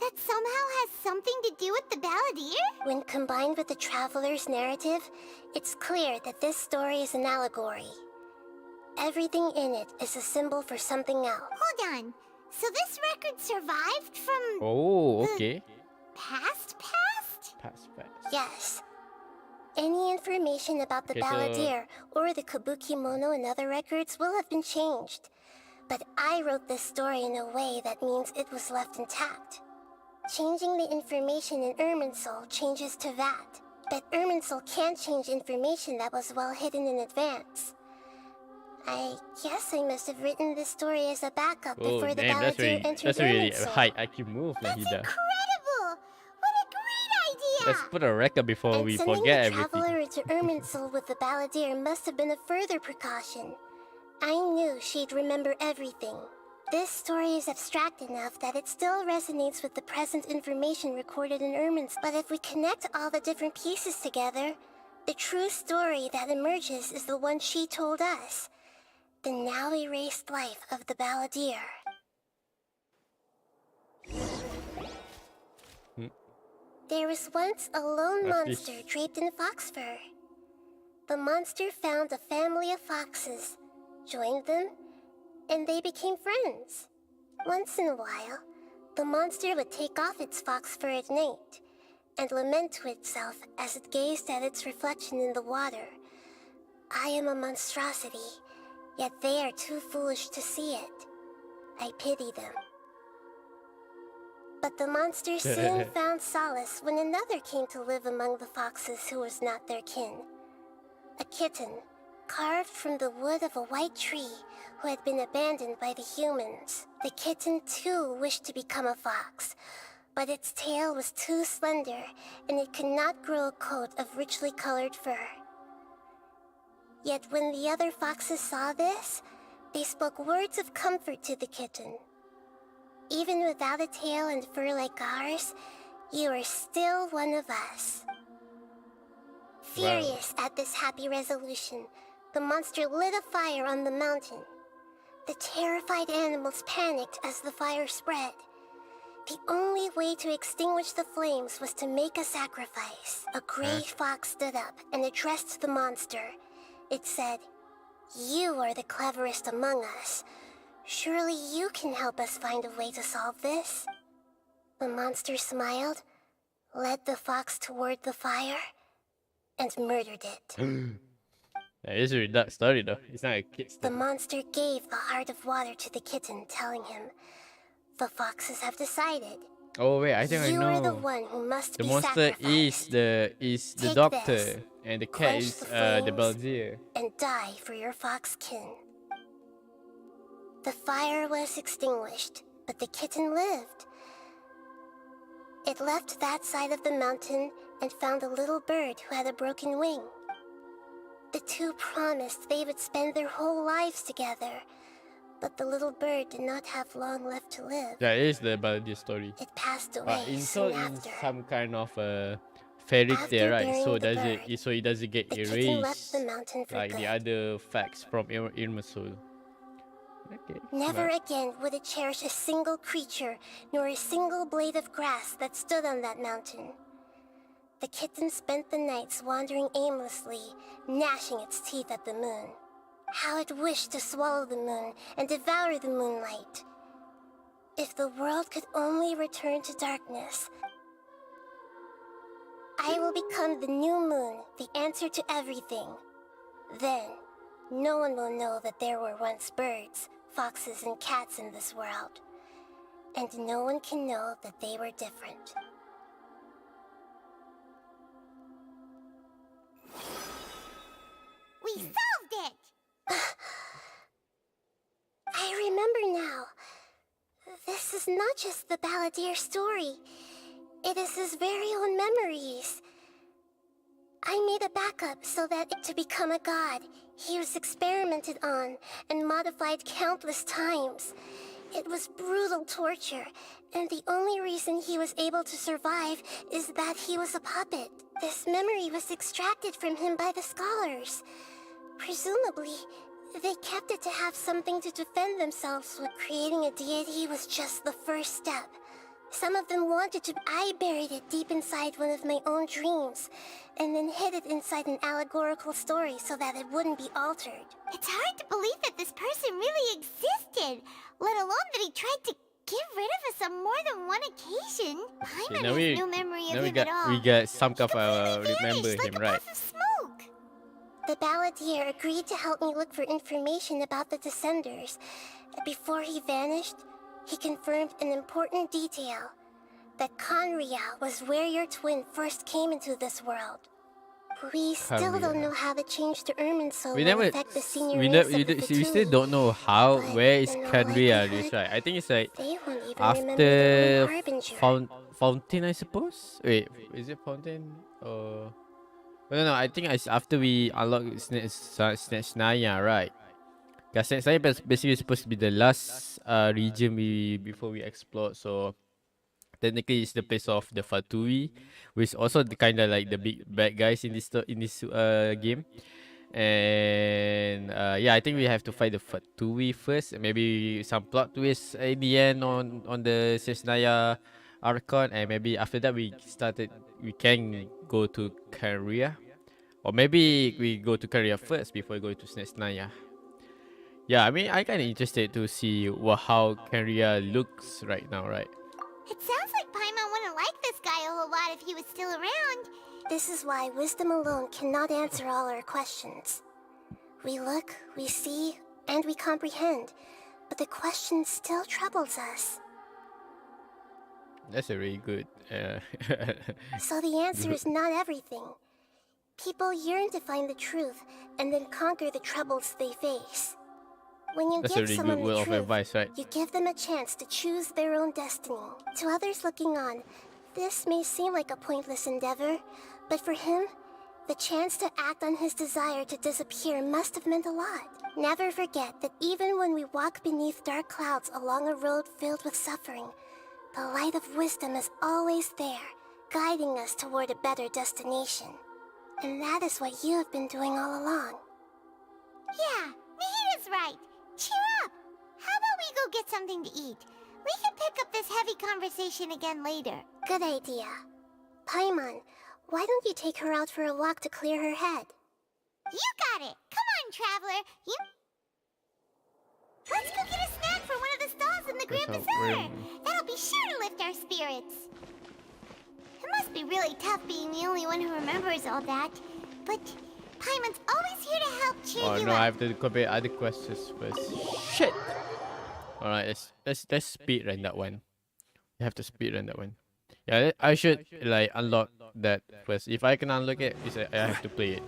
that somehow has something to do with the balladeer? When combined with the Traveler's narrative, it's clear that this story is an allegory. Everything in it is a symbol for something else. Hold on. So this record survived from Oh, okay. past? Past. Yes. Any information about the Okay, so- balladeer or the Kabuki-mono and other records will have been changed. But I wrote this story in a way that means it was left intact. Changing the information in Irminsul changes to that. But Irminsul can't change information that was well hidden in advance. I guess I must have written this story as a backup Oh, before the damn, balladeer entered that's really a Irminsul. high IQ move, That's Nahida. incredible! What a great idea! Let's put a record before And we sending forget the everything. Traveler into Irminsul with the balladeer must have been a further precaution. I knew she'd remember everything. This story is abstract enough that it still resonates with the present information recorded in Irminsul. But if we connect all the different pieces together, the true story that emerges is the one she told us. The now erased life of the balladeer. There was once a lone What's monster this? draped in fox fur. The monster found a family of foxes, joined them, and they became friends. Once in a while, the monster would take off its fox fur at night and lament to itself as it gazed at its reflection in the water. I am a monstrosity, yet they are too foolish to see it. I pity them. But the monster soon found solace when another came to live among the foxes who was not their kin. A kitten, carved from the wood of a white tree, who had been abandoned by the humans. The kitten too wished to become a fox, but its tail was too slender and it could not grow a coat of richly colored fur. Yet when the other foxes saw this, they spoke words of comfort to the kitten. Even without a tail and fur like ours, you are still one of us. Furious at this happy resolution, the monster lit a fire on the mountain. The terrified animals panicked as the fire spread. The only way to extinguish the flames was to make a sacrifice. A gray fox stood up and addressed the monster. It said, "You are the cleverest among us. Surely you can help us find a way to solve this." The monster smiled, led the fox toward the fire, and murdered it. That is a really dark story though. It's not a kid's The story. monster gave the heart of water to the kitten, telling him, "The foxes have decided. Oh wait, I think I You are the know. one who must The be monster sacrificed. is the Take doctor, this, and the cat quench is the the flames, Baldir. and die for your fox kin." The fire was extinguished, but the kitten lived. It left that side of the mountain and found a little bird who had a broken wing. The two promised they would spend their whole lives together, but the little bird did not have long left to live. That is the Baldir story. It passed But away in soon in after. some kind of a fairy After tale, right? burying So the does bird, it doesn't get the kitten left erased the mountain for like good. the other facts from Irmasul. Okay. Never smart. again would it cherish a single creature, nor a single blade of grass that stood on that mountain. The kitten spent the nights wandering aimlessly, gnashing its teeth at the moon. How it wished to swallow the moon and devour the moonlight. If the world could only return to darkness, I will become the new moon, the answer to everything. Then, no one will know that there were once birds, foxes, and cats in this world. And no one can know that they were different. We solved it! I remember now. This is not just the Balladeer story. It is his very own memories. I made a backup so that to become a god, he was experimented on and modified countless times. It was brutal torture, and the only reason he was able to survive is that he was a puppet. This memory was extracted from him by the scholars. Presumably, they kept it to have something to defend themselves with. Creating a deity was just the first step. Some of them wanted to. I buried it deep inside one of my own dreams, and then hid it inside an allegorical story so that it wouldn't be altered. It's hard to believe that this person really existed, let alone that he tried to get rid of us on more than one occasion. Okay, Paimon now has no memory of now him at all. we got some kind of Completely remember vanished like him, a right? puff of smoke. The Balladeer agreed to help me look for information about the Descenders. Before he vanished, he confirmed an important detail. That Conria was where your twin first came into this world. We still don't know how the change to Irminsul We will never, affect the senior we, race ne- we, of the we still Fatui. don't know how, But where is in all Canria, likelihood, this right? I think it's like they won't even remember their own after harbinger. Fountain, I suppose. Wait, is it Fountain or? No, I think it's after we unlock Snatch Naya, right? Because Snatch Naya basically supposed to be the last region before we explore. So technically, it's the place of the Fatui, which is also the kind of like the big bad guys in this game. And yeah, I think we have to fight the Fatui first. Maybe some plot twists in the end on the Sesnaya Archon, and maybe after that we can go to Caria, or maybe we go to Caria first before going to Sesnaya. Yeah, I mean, I kind of interested to see how Caria looks right now, right? It sounds like Paimon wouldn't like this guy a whole lot if he was still around. This is why wisdom alone cannot answer all our questions. We look, we see, and we comprehend, but the question still troubles us. That's a really good. So the answer is not everything. People yearn to find the truth and then conquer the troubles they face. When you That's a give really someone good the word of truth, advice, right? you give them a chance to choose their own destiny. To others looking on, this may seem like a pointless endeavor, but for him, the chance to act on his desire to disappear must have meant a lot. Never forget that even when we walk beneath dark clouds along a road filled with suffering, the light of wisdom is always there, guiding us toward a better destination. And that is what you have been doing all along. Yeah, Nahida's right. Cheer up. How about we go get something to eat? We can pick up this heavy conversation again later. Good idea. Paimon, why don't you take her out for a walk to clear her head? You got it. Come on, traveler. Let's go get a snack from one of the stalls in the Grand Bazaar. That'll be sure to lift our spirits. It must be really tough being the only one who remembers all that. But Paimon's always here to help cheer Oh you no, up. I have to complete other questions first. Shit! Alright, let's speed run that one. You have to speed run that one. Yeah, I should like unlock that first. If I can unlock it, I have to play it.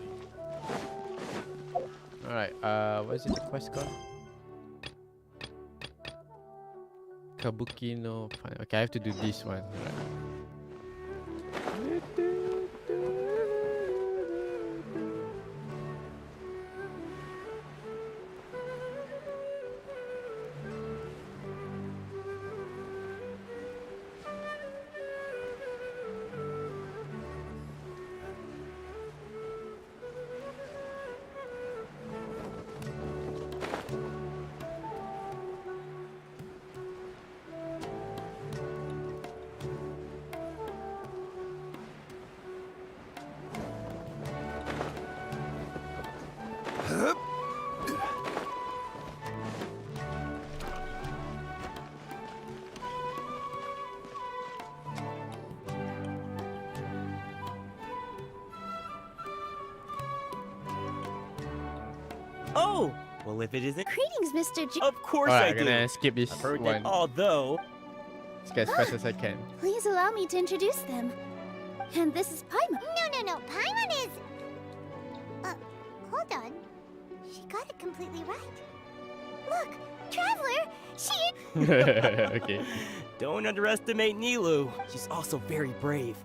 Alright, what is it the quest called? Kabuki no Fan. Okay, I have to do this one. Alright. Oh, well, if it isn't. Greetings, Mr. G. Of course Alright, I I'm do. gonna skip this I've heard one. that although. Let's get as fast as I can. Please allow me to introduce them. And this is Paimon. No. Paimon is... hold on. She got it completely right. Look, Traveler, she... Okay. Don't underestimate Nilu. She's also very brave.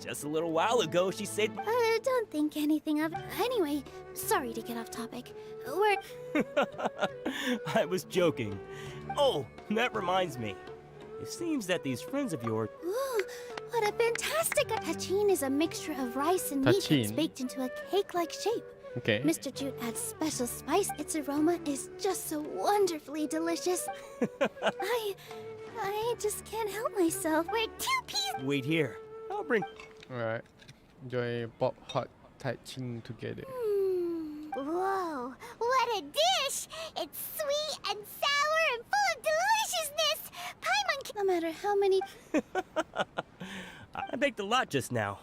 Just a little while ago, she said... don't think anything of... Anyway, sorry to get off topic. We're... I was joking. Oh, that reminds me. It seems that these friends of yours... Ooh, what a fantastic... Tachin is a mixture of rice and meat that's Tachin? baked into a cake-like shape. Okay. Mr. Jute adds special spice. Its aroma is just so wonderfully delicious. I just can't help myself. We're two peas... Wait here. I'll bring... Alright. Enjoy pop hot touching together. Whoa, what a dish! It's sweet and sour and full of deliciousness! Paimon, no matter how many... I baked a lot just now.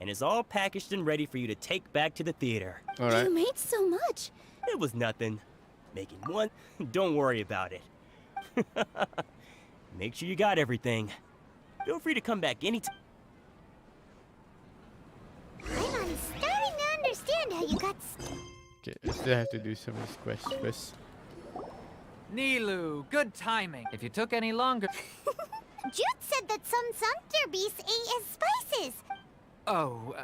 And it's all packaged and ready for you to take back to the theater. Alright. You made so much. It was nothing. Making one, don't worry about it. Make sure you got everything. Feel free to come back anytime. I'm starting to understand how you got... Okay, I still have to do some of these quests first. Nilu, good timing. If you took any longer... Jute said that some sumpter beasts ate his spices. Oh,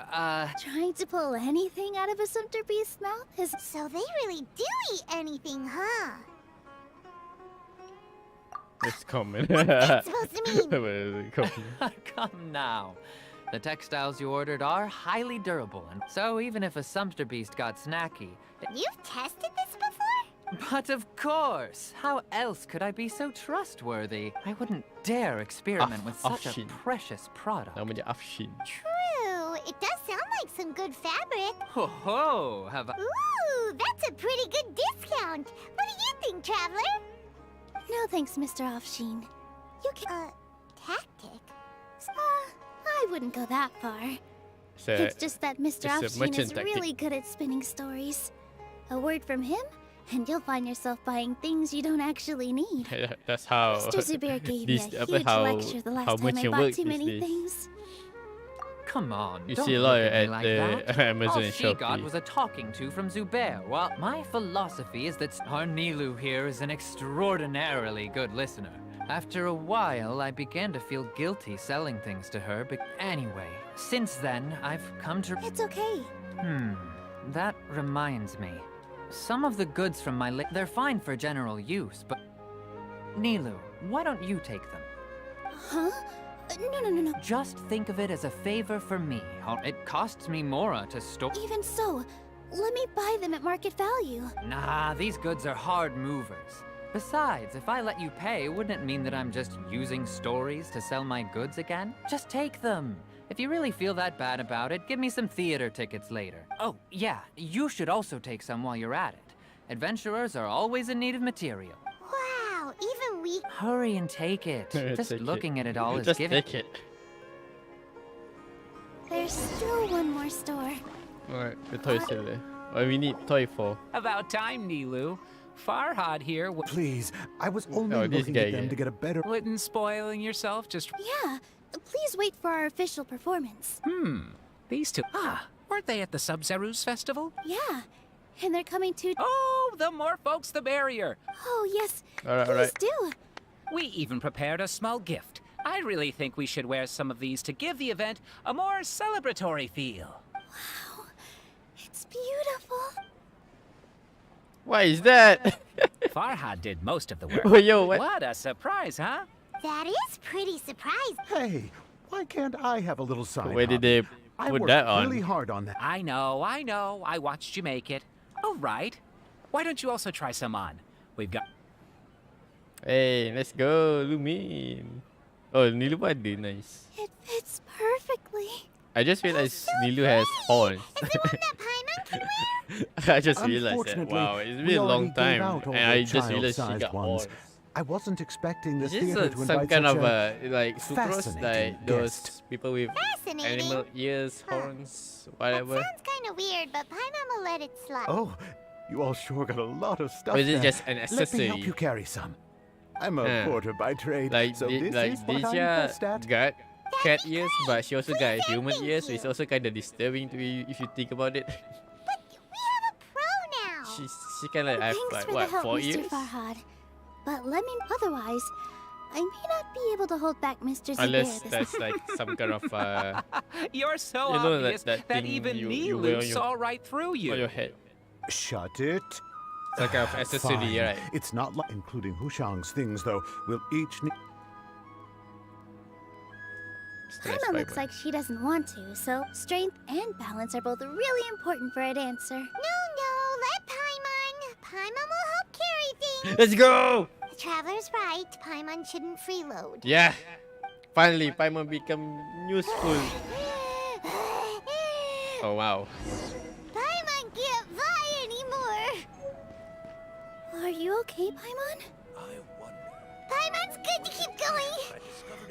Trying to pull anything out of a sumpter beast's mouth is... So they really do eat anything, huh? It's common. What's that supposed to mean? What is it, common? come now. The textiles you ordered are highly durable, and so even if a sumpter beast got snacky... You've tested this before? But of course! How else could I be so trustworthy? I wouldn't dare experiment with such a Afshin. precious product. Namanya Afshin. True. It does sound like some good fabric. Ho ho! Have I... Ooh, that's a pretty good discount. What do you think, Traveler? No thanks, Mr. Offsheen. You can... tactic? I wouldn't go that far. It's just that Mr. Aufstein is really good at spinning stories. A word from him, and you'll find yourself buying things you don't actually need. That's how. Mr. Zubair gave me a huge lecture the last time I bought too many things. Come on, You don't see a look lot at me at like the that. Amazon All and she got Shopee. was a talking to from Zubair, while my philosophy is that our Nilu here is an extraordinarily good listener. After a while, I began to feel guilty selling things to her, but anyway, since then, I've come to... It's okay. That reminds me. Some of the goods from my they're fine for general use, but... Nilu, why don't you take them? Huh? No. Just think of it as a favor for me. It costs me more to store... Even so, let me buy them at market value. Nah, these goods are hard movers. Besides, if I let you pay, wouldn't it mean that I'm just using stories to sell my goods again? Just take them. If you really feel that bad about it, give me some theater tickets later. Oh, yeah, you should also take some while you're at it. Adventurers are always in need of material. Wow, even we... Hurry and take it. Just Take looking at it all is Just giving... take it. There's still one more store. Alright, the toy seller. What we need toy for? About time, Nilu. Farhad here. Please, I was only Oh, this looking guy at them again. to get a better... Wouldn't spoiling yourself just... Yeah, please wait for our official performance. These two... weren't they at the Sub-Zerus festival? Yeah, and they're coming to... Oh, the more folks, the merrier. Oh, yes, Alright, please alright. do. We even prepared a small gift. I really think we should wear some of these to give the event a more celebratory feel. Wow, it's beautiful. What is that? Farhad did most of the work. Oh, yo, what? What a surprise, huh? That is pretty surprising. Hey, why can't I have a little side Where did hobby? they I put worked that on? really hard on that. I know. I watched you make it. All right. Why don't you also try some on? We've got... Hey, let's go, Lumin. Oh, Nilu ada, nice. It fits perfectly. I just realized Nilu has horns. Is it one that Paimon can wear? I just realized that. Unfortunately, Wow, it's we been a already long gave time, out all and the I just realized she child-sized got ones. horns. I wasn't expecting the Is this theater to some invite kind such of a like Supros, fascinating like those guest. people with Fascinating. animal ears, horns, That whatever? sounds kind of weird, but Paimon will let it slide. Oh, you all sure got a lot of stuff Or is it there. just an Let me accessory? help you carry some. I'm a Yeah. porter by trade, Like, so this like is what I'm Deja best at. got cat ears, but she also got Please and human thank ears, so you. it's also kind of disturbing to you if you think about it. But we have a pro now. She kind of have Thanks like for what, the help, 4 Mr. ears? Farhad. But let me... Otherwise, I may not be able to hold back Mr. Zubair Unless this that's like some kind of You're so You know obvious that that thing even you wear Nilu on your- saw right through you. on your head. Shut it. Some kind of accessory, Fine. right? It's not like including Hushang's things, though. We'll each need... Stress Paimon looks fiber. like she doesn't want to, so strength and balance are both really important for a dancer. No, let Paimon. Paimon will help carry things. Let's go! The Traveler's right. Paimon shouldn't freeload. Yeah! Finally, Paimon become useful. Oh wow. Paimon can't fly anymore. Are you okay, Paimon? Paimon's good to keep going.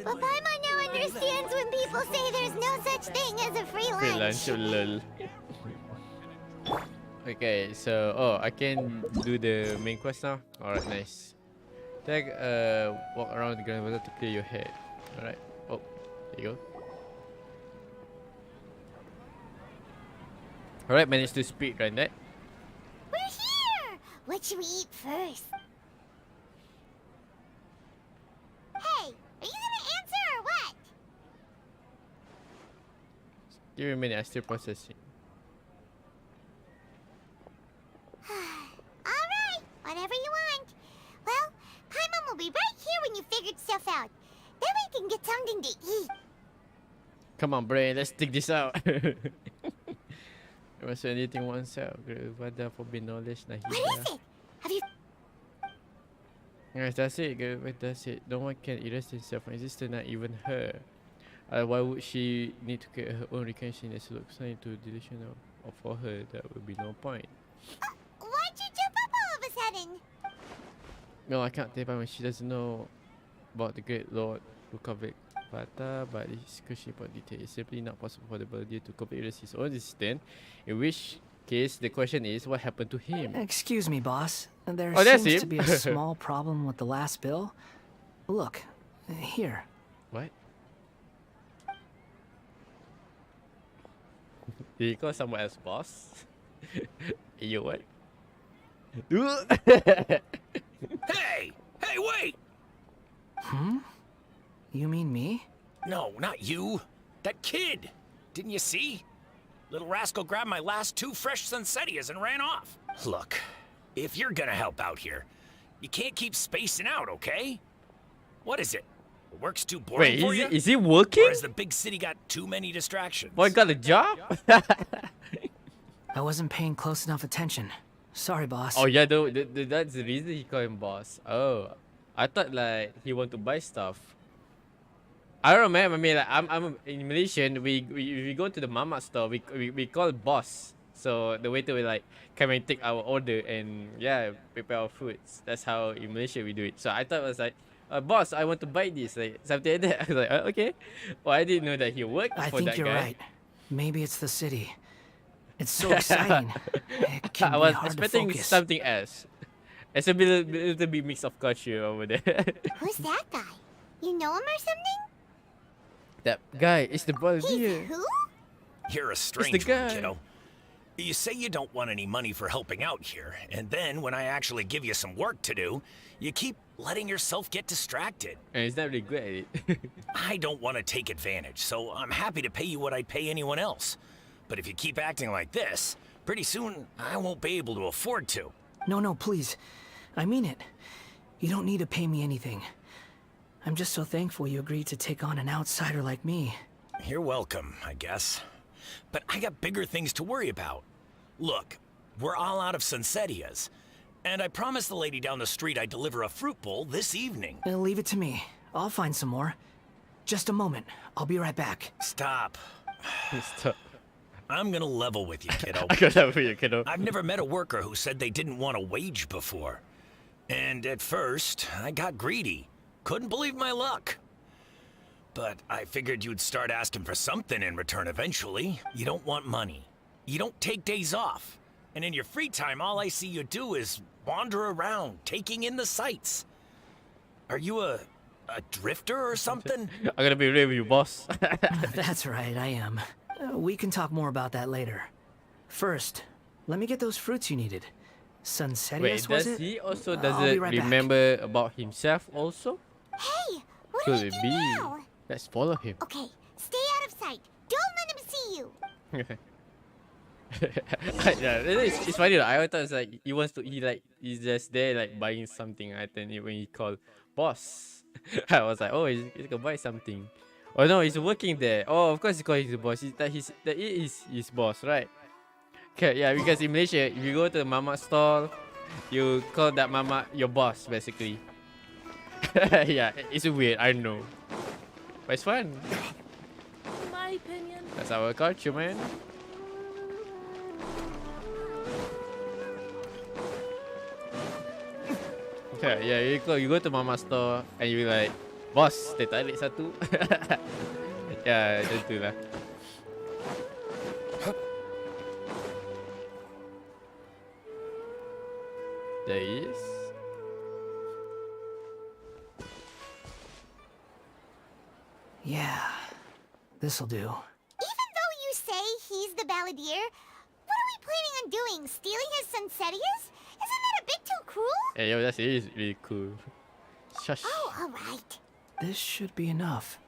But Paimon now understands when people say there's no such thing as a free lunch. Freelance, lol. Okay, so I can do the main quest now. Alright, nice. Take walk around the ground to clear your head. Alright. Oh, there you go. Alright, managed to speed run that. We're here. What should we eat first? Hey, are you gonna answer or what? Give me a minute, I'm still processing. Alright, whatever you want. Well, Paimon will be right here when you figured stuff out. Then we can get something to eat. Come on, brain, let's dig this out. Was anything oneself? Great forbidden knowledge. What is it? Have you... Yes, that's it. That's it. No one can erase himself from existence, not even her. Why would she need to get her own recognition as a sign to delusion of for her? That would be no point. Why'd you jump up all of a sudden? No, I can't tell when she doesn't know about the great Lord who covered Sparta, but his question about detail is simply not possible for the Baladier to completely his own decision. In which case, the question is, what happened to him? Excuse me, boss. There Oh, that's seems him. to be a small problem with the last bill. Look, here. What? Did you call someone else boss? You what? Hey! Hey, wait! Hmm? You mean me? No, not you. That kid. Didn't you see? Little rascal grabbed my last 2 fresh Sunsettias and ran off. Look, if you're gonna help out here, you can't keep spacing out, okay? What is it? Work's too boring Wait, for you? is he working? Or has the big city got too many distractions? Boy got a job? I wasn't paying close enough attention. Sorry, boss. Oh yeah, that's the reason he called him boss. Oh, I thought like he want to buy stuff. I don't know, man. I mean, like, I'm in Malaysian. We go to the mama store. We call boss. So the waiter will like come and take our order and yeah, prepare our foods. That's how in Malaysia we do it. So I thought it was like, boss, I want to buy this, like something like that. I was like, okay. Well, I didn't know that he worked I for think that you're guy. right. Maybe it's the city. It's so exciting. It can I be was hard to expecting focus. something else. It's a little bit mix of culture over there. Who's that guy? You know him or something? That guy is the boss He's here. who? You're a strange one, guy. kiddo. You say you don't want any money for helping out here, and then when I actually give you some work to do, you keep letting yourself get distracted. And he's not really good at it. I don't want to take advantage, so I'm happy to pay you what I'd pay anyone else. But if you keep acting like this, pretty soon I won't be able to afford to. No, please. I mean it. You don't need to pay me anything. I'm just so thankful you agreed to take on an outsider like me. You're welcome, I guess. But I got bigger things to worry about. Look, we're all out of Sunsettias. And I promised the lady down the street I'd deliver a fruit bowl this evening. Leave it to me. I'll find some more. Just a moment. I'll be right back. Stop. Stop. I'm gonna level with you, kiddo. I got that for you, kiddo. I've never met a worker who said they didn't want a wage before. And at first, I got greedy. Couldn't believe my luck. But I figured you'd start asking for something in return eventually. You don't want money. You don't take days off. And in your free time, all I see you do is wander around, taking in the sights. Are you a drifter or something? I'm gonna be real with you, boss. That's right, I am. We can talk more about that later. First, let me get those fruits you needed. Sunsettias, Wait, was does it? he also I'll doesn't be right back. remember about himself also? Hey, what Could do we it do be? now? Let's follow him. Okay, stay out of sight. Don't let him see you. Yeah, it's funny. I thought it's like he's just there like buying something. I think when he called boss, I was like, oh, he's gonna buy something. Oh no, he's working there. Oh, of course he called his boss. That is his boss, right? Okay, yeah, because in Malaysia, if you go to the mama store, you call that mama your boss basically. Yeah, it's weird. I know, but it's fun. In my opinion. That's our culture, man. Yeah, you go to mama store and you be like, boss, teh tarik satu. Yeah, macam tu lah. There he is. Yeah, this'll do. Even though you say he's the balladeer, what are we planning on doing? Stealing his Sunsettias? Isn't that a bit too cruel? Hey, yo, that is really cool. Shush. Oh, alright. This should be enough.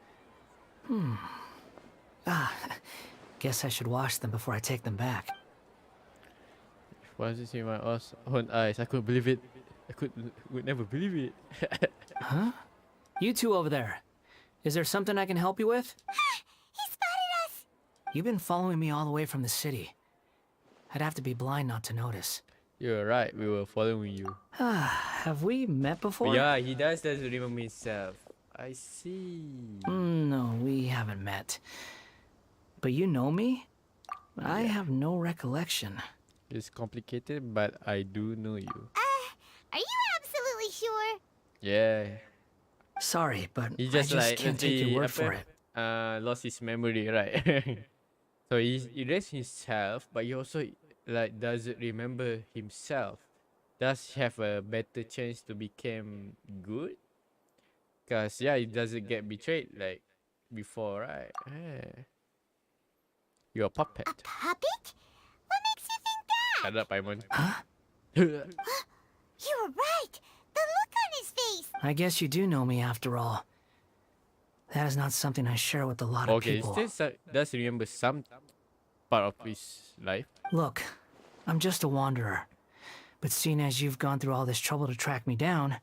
Guess I should wash them before I take them back. Was this in my own eyes? I couldn't believe it. Would never believe it. Huh? You two over there. Is there something I can help you with? He spotted us! You've been following me all the way from the city. I'd have to be blind not to notice. You're right, we were following you. Have we met before? Yeah, he doesn't remember himself. I see. No, we haven't met. But you know me? I have no recollection. It's complicated, but I do know you. Are you absolutely sure? Yeah. Sorry, but He I just just like can't take your word for it. lost his memory, right? So he erased himself, but he also like doesn't remember himself. Does he have a better chance to become good? Cause yeah, he doesn't get betrayed like before, right? Yeah. You're a puppet. Puppet? What makes you think that? Shut up, Paimon. You were right. The look on his face. I guess you do know me after all. That is not something I share with a lot of Okay, people. still does remember some part of his life. Look, I'm just a wanderer. But seeing as you've gone through all this trouble to track me down,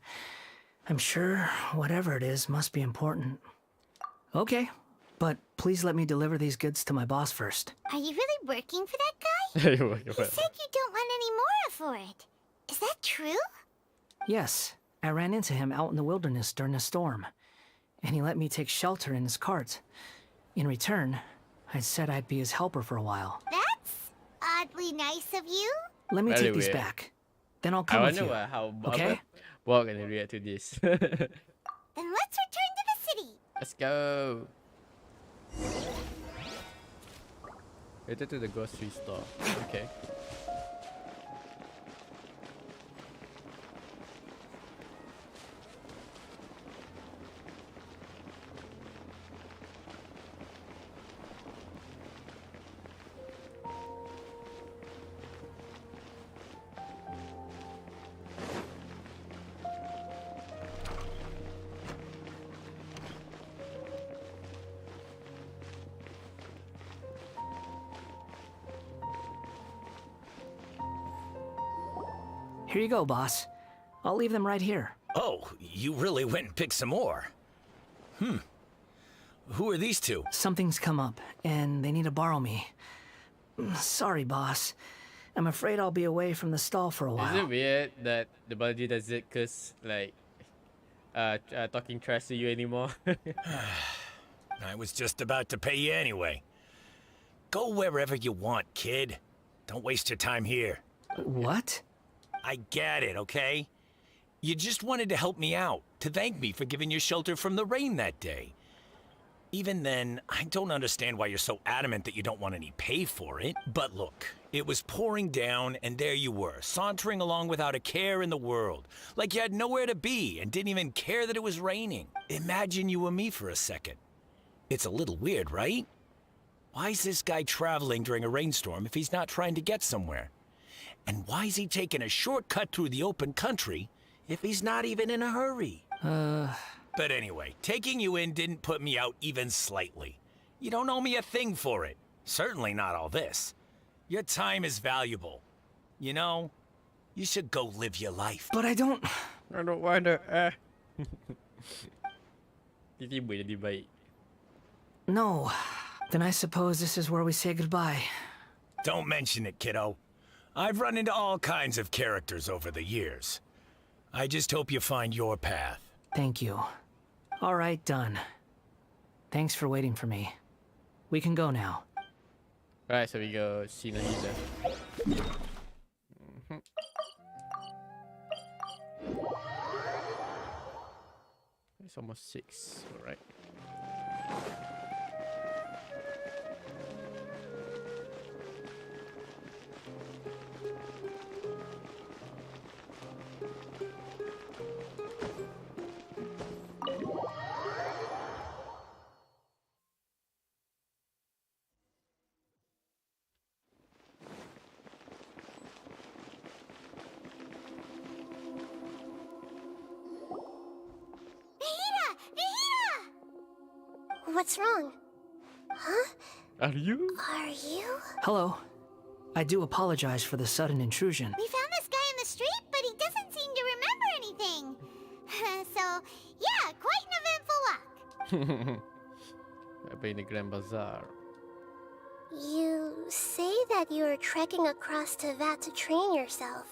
I'm sure whatever it is must be important. Okay, but please let me deliver these goods to my boss first. Are you really working for that guy? He You said you don't want any more for it. Is that true? Yes, I ran into him out in the wilderness during a storm, and he let me take shelter in his cart. In return, I said I'd be his helper for a while. That's oddly nice of you. Let me Very take these weird. back. Then I'll I come with wonder you. how Okay? Bob gonna react to this. Then let's return to the city. Let's go. Return to the grocery store. Okay. Here you go, boss. I'll leave them right here. Oh, you really went and picked some more. Who are these two? Something's come up, and they need to borrow me. Sorry, boss. I'm afraid I'll be away from the stall for a Is while. it weird that the buddy doesn't curse like talking trash to you anymore? I was just about to pay you anyway. Go wherever you want, kid. Don't waste your time here. What? I get it, okay? You just wanted to help me out, to thank me for giving you shelter from the rain that day. Even then, I don't understand why you're so adamant that you don't want any pay for it. But look, it was pouring down, and there you were, sauntering along without a care in the world, like you had nowhere to be and didn't even care that it was raining. Imagine you were me for a second. It's a little weird, right? Why is this guy traveling during a rainstorm if he's not trying to get somewhere? And why is he taking a shortcut through the open country if he's not even in a hurry? But anyway, taking you in didn't put me out even slightly. You don't owe me a thing for it. Certainly not all this. Your time is valuable. You know, you should go live your life. But I don't want to. Tiba-tiba jadi baik. No. Then I suppose this is where we say goodbye. Don't mention it, kiddo. I've run into all kinds of characters over the years. I just hope you find your path. Thank you. All right, done. Thanks for waiting for me. We can go now. Alright, so we go see Nahida. It's almost 6, alright. What's wrong? Huh? Are you? Are you? Hello. I do apologize for the sudden intrusion. We found this guy in the street, but he doesn't seem to remember anything. So, yeah, quite an eventful walk. Apa in the Grand Bazaar? You say that you are trekking across to Vat to train yourself.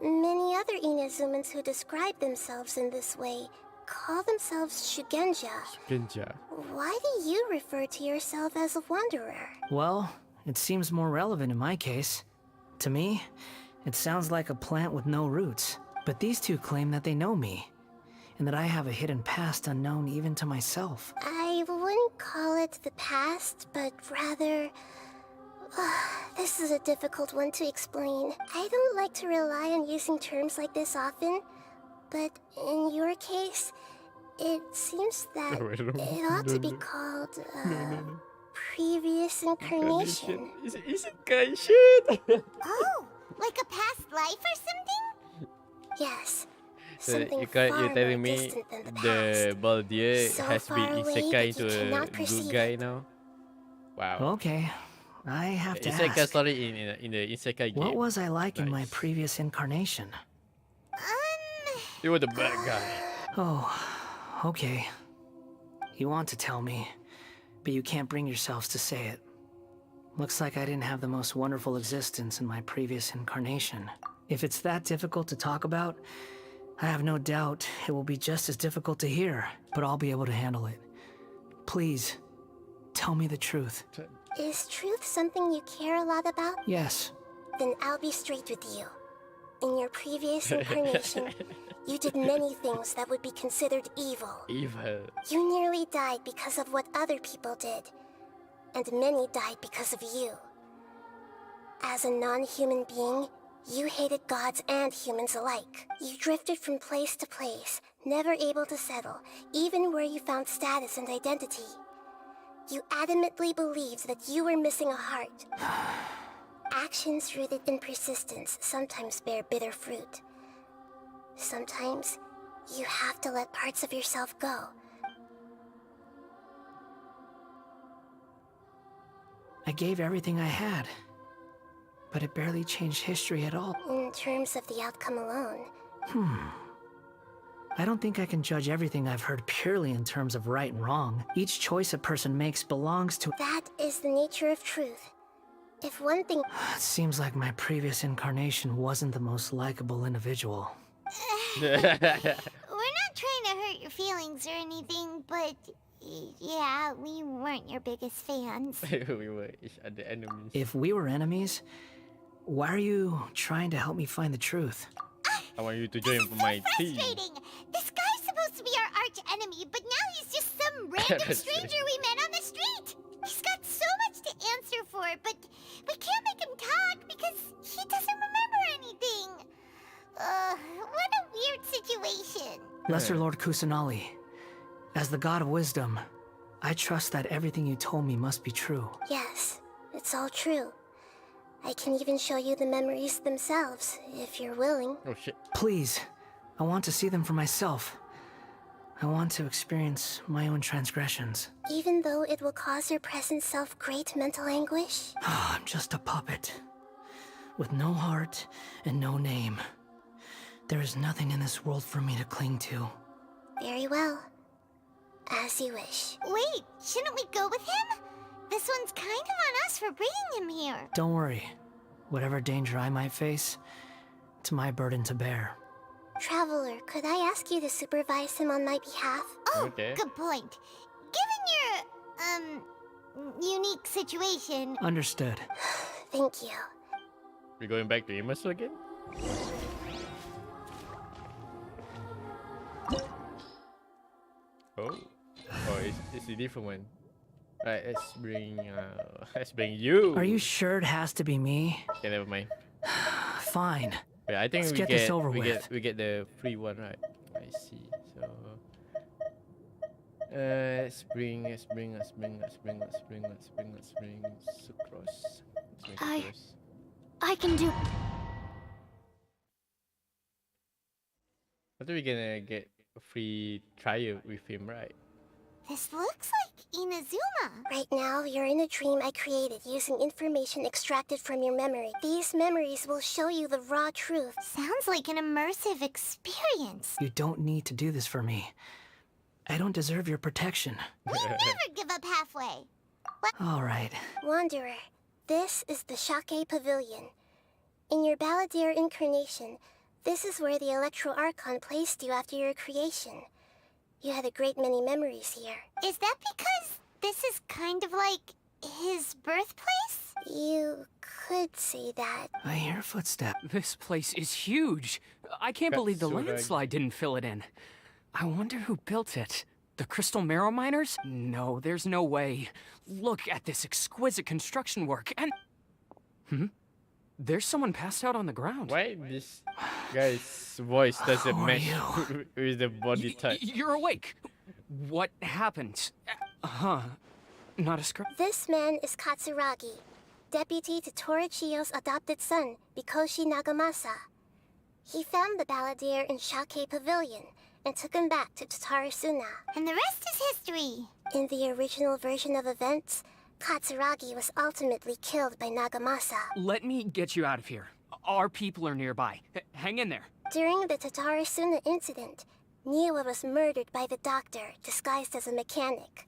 Many other Inazumans who describe themselves in this way call themselves Shugenja. Genja. Why do you refer to yourself as a wanderer? Well, it seems more relevant in my case. To me, it sounds like a plant with no roots. But these two claim that they know me. and that I have a hidden past unknown even to myself. I wouldn't call it the past, but rather... this is a difficult one to explain. I don't like to rely on using terms like this often, but in your case, it seems that it ought to be called previous incarnation. Is incarnation? Oh, like a past life or something? Yes. So you're telling me the Baldir has been isekai into a good guy now? Wow. Okay, I have to Isekai ask. story in the isekai game. What was I like in my previous incarnation? You were the bad guy. Oh, okay. You want to tell me, but you can't bring yourselves to say it. Looks like I didn't have the most wonderful existence in my previous incarnation. If it's that difficult to talk about, I have no doubt it will be just as difficult to hear, but I'll be able to handle it. Please, tell me the truth. Is truth something you care a lot about? Yes. Then I'll be straight with you. In your previous incarnation, you did many things that would be considered evil. Evil. You nearly died because of what other people did, and many died because of you. As a non-human being, you hated gods and humans alike. You drifted from place to place, never able to settle, even where you found status and identity. You adamantly believed that you were missing a heart. Actions rooted in persistence sometimes bear bitter fruit. Sometimes, you have to let parts of yourself go. I gave everything I had, but it barely changed history at all. In terms of the outcome alone. I don't think I can judge everything I've heard purely in terms of right and wrong. Each choice a person makes belongs to... That is the nature of truth. If one thing... It seems like my previous incarnation wasn't the most likable individual. We're not trying to hurt your feelings or anything, but yeah, we weren't your biggest fans. We were each other enemies. If we were enemies, why are you trying to help me find the truth? I want you to join my team. Frustrating! This guy's supposed to be our arch enemy, but now he's just some random stranger we met on the street! He's got so much to answer for, but we can't make him talk because he doesn't remember anything. What a weird situation. Lesser Lord Kusanali, as the god of wisdom, I trust that everything you told me must be true. Yes, it's all true. I can even show you the memories themselves, if you're willing. Oh shit. Please, I want to see them for myself. I want to experience my own transgressions. Even though it will cause your present self great mental anguish? I'm just a puppet, with no heart and no name. There is nothing in this world for me to cling to. Very well. As you wish. Wait, shouldn't we go with him? This one's kind of on us for bringing him here. Don't worry. Whatever danger I might face, it's my burden to bear. Traveler, could I ask you to supervise him on my behalf? Oh, okay. Good point. Given your, unique situation... Understood. Thank you. We're going back to Imasu again? Oh, it's a different one. Right, let's bring you. Are you sure it has to be me? Okay, never mind. Fine. Yeah, I think Let's we get this over with. we get the free one, right? I see. So let's bring sucrose. I can do... I think we're gonna get a free trial with him, right? This looks like Inazuma. Right now, you're in a dream I created using information extracted from your memory. These memories will show you the raw truth. Sounds like an immersive experience. You don't need to do this for me. I don't deserve your protection. We never give up halfway. All right. Wanderer, this is the Shake Pavilion. In your Balladeer incarnation, this is where the Electro Archon placed you after your creation. You had a great many memories here. Is that because this is kind of like his birthplace? You could say that. I hear footsteps. This place is huge. I can't believe the landslide didn't fill it in. I wonder who built it. The Crystal Marrow Miners? No, there's no way. Look at this exquisite construction work and... There's someone passed out on the ground. Why this guy's voice doesn't match with the body type? You're awake. What happened? Not a script. This man is Katsuragi, deputy to Torichiyo's adopted son, Mikoshi Nagamasa. He found the balladeer in Shake Pavilion and took him back to Tatarasuna. And the rest is history. In the original version of events, Katsuragi was ultimately killed by Nagamasa. Let me get you out of here. Our people are nearby. Hang in there. During the Tatarasuna incident, Niwa was murdered by the doctor disguised as a mechanic.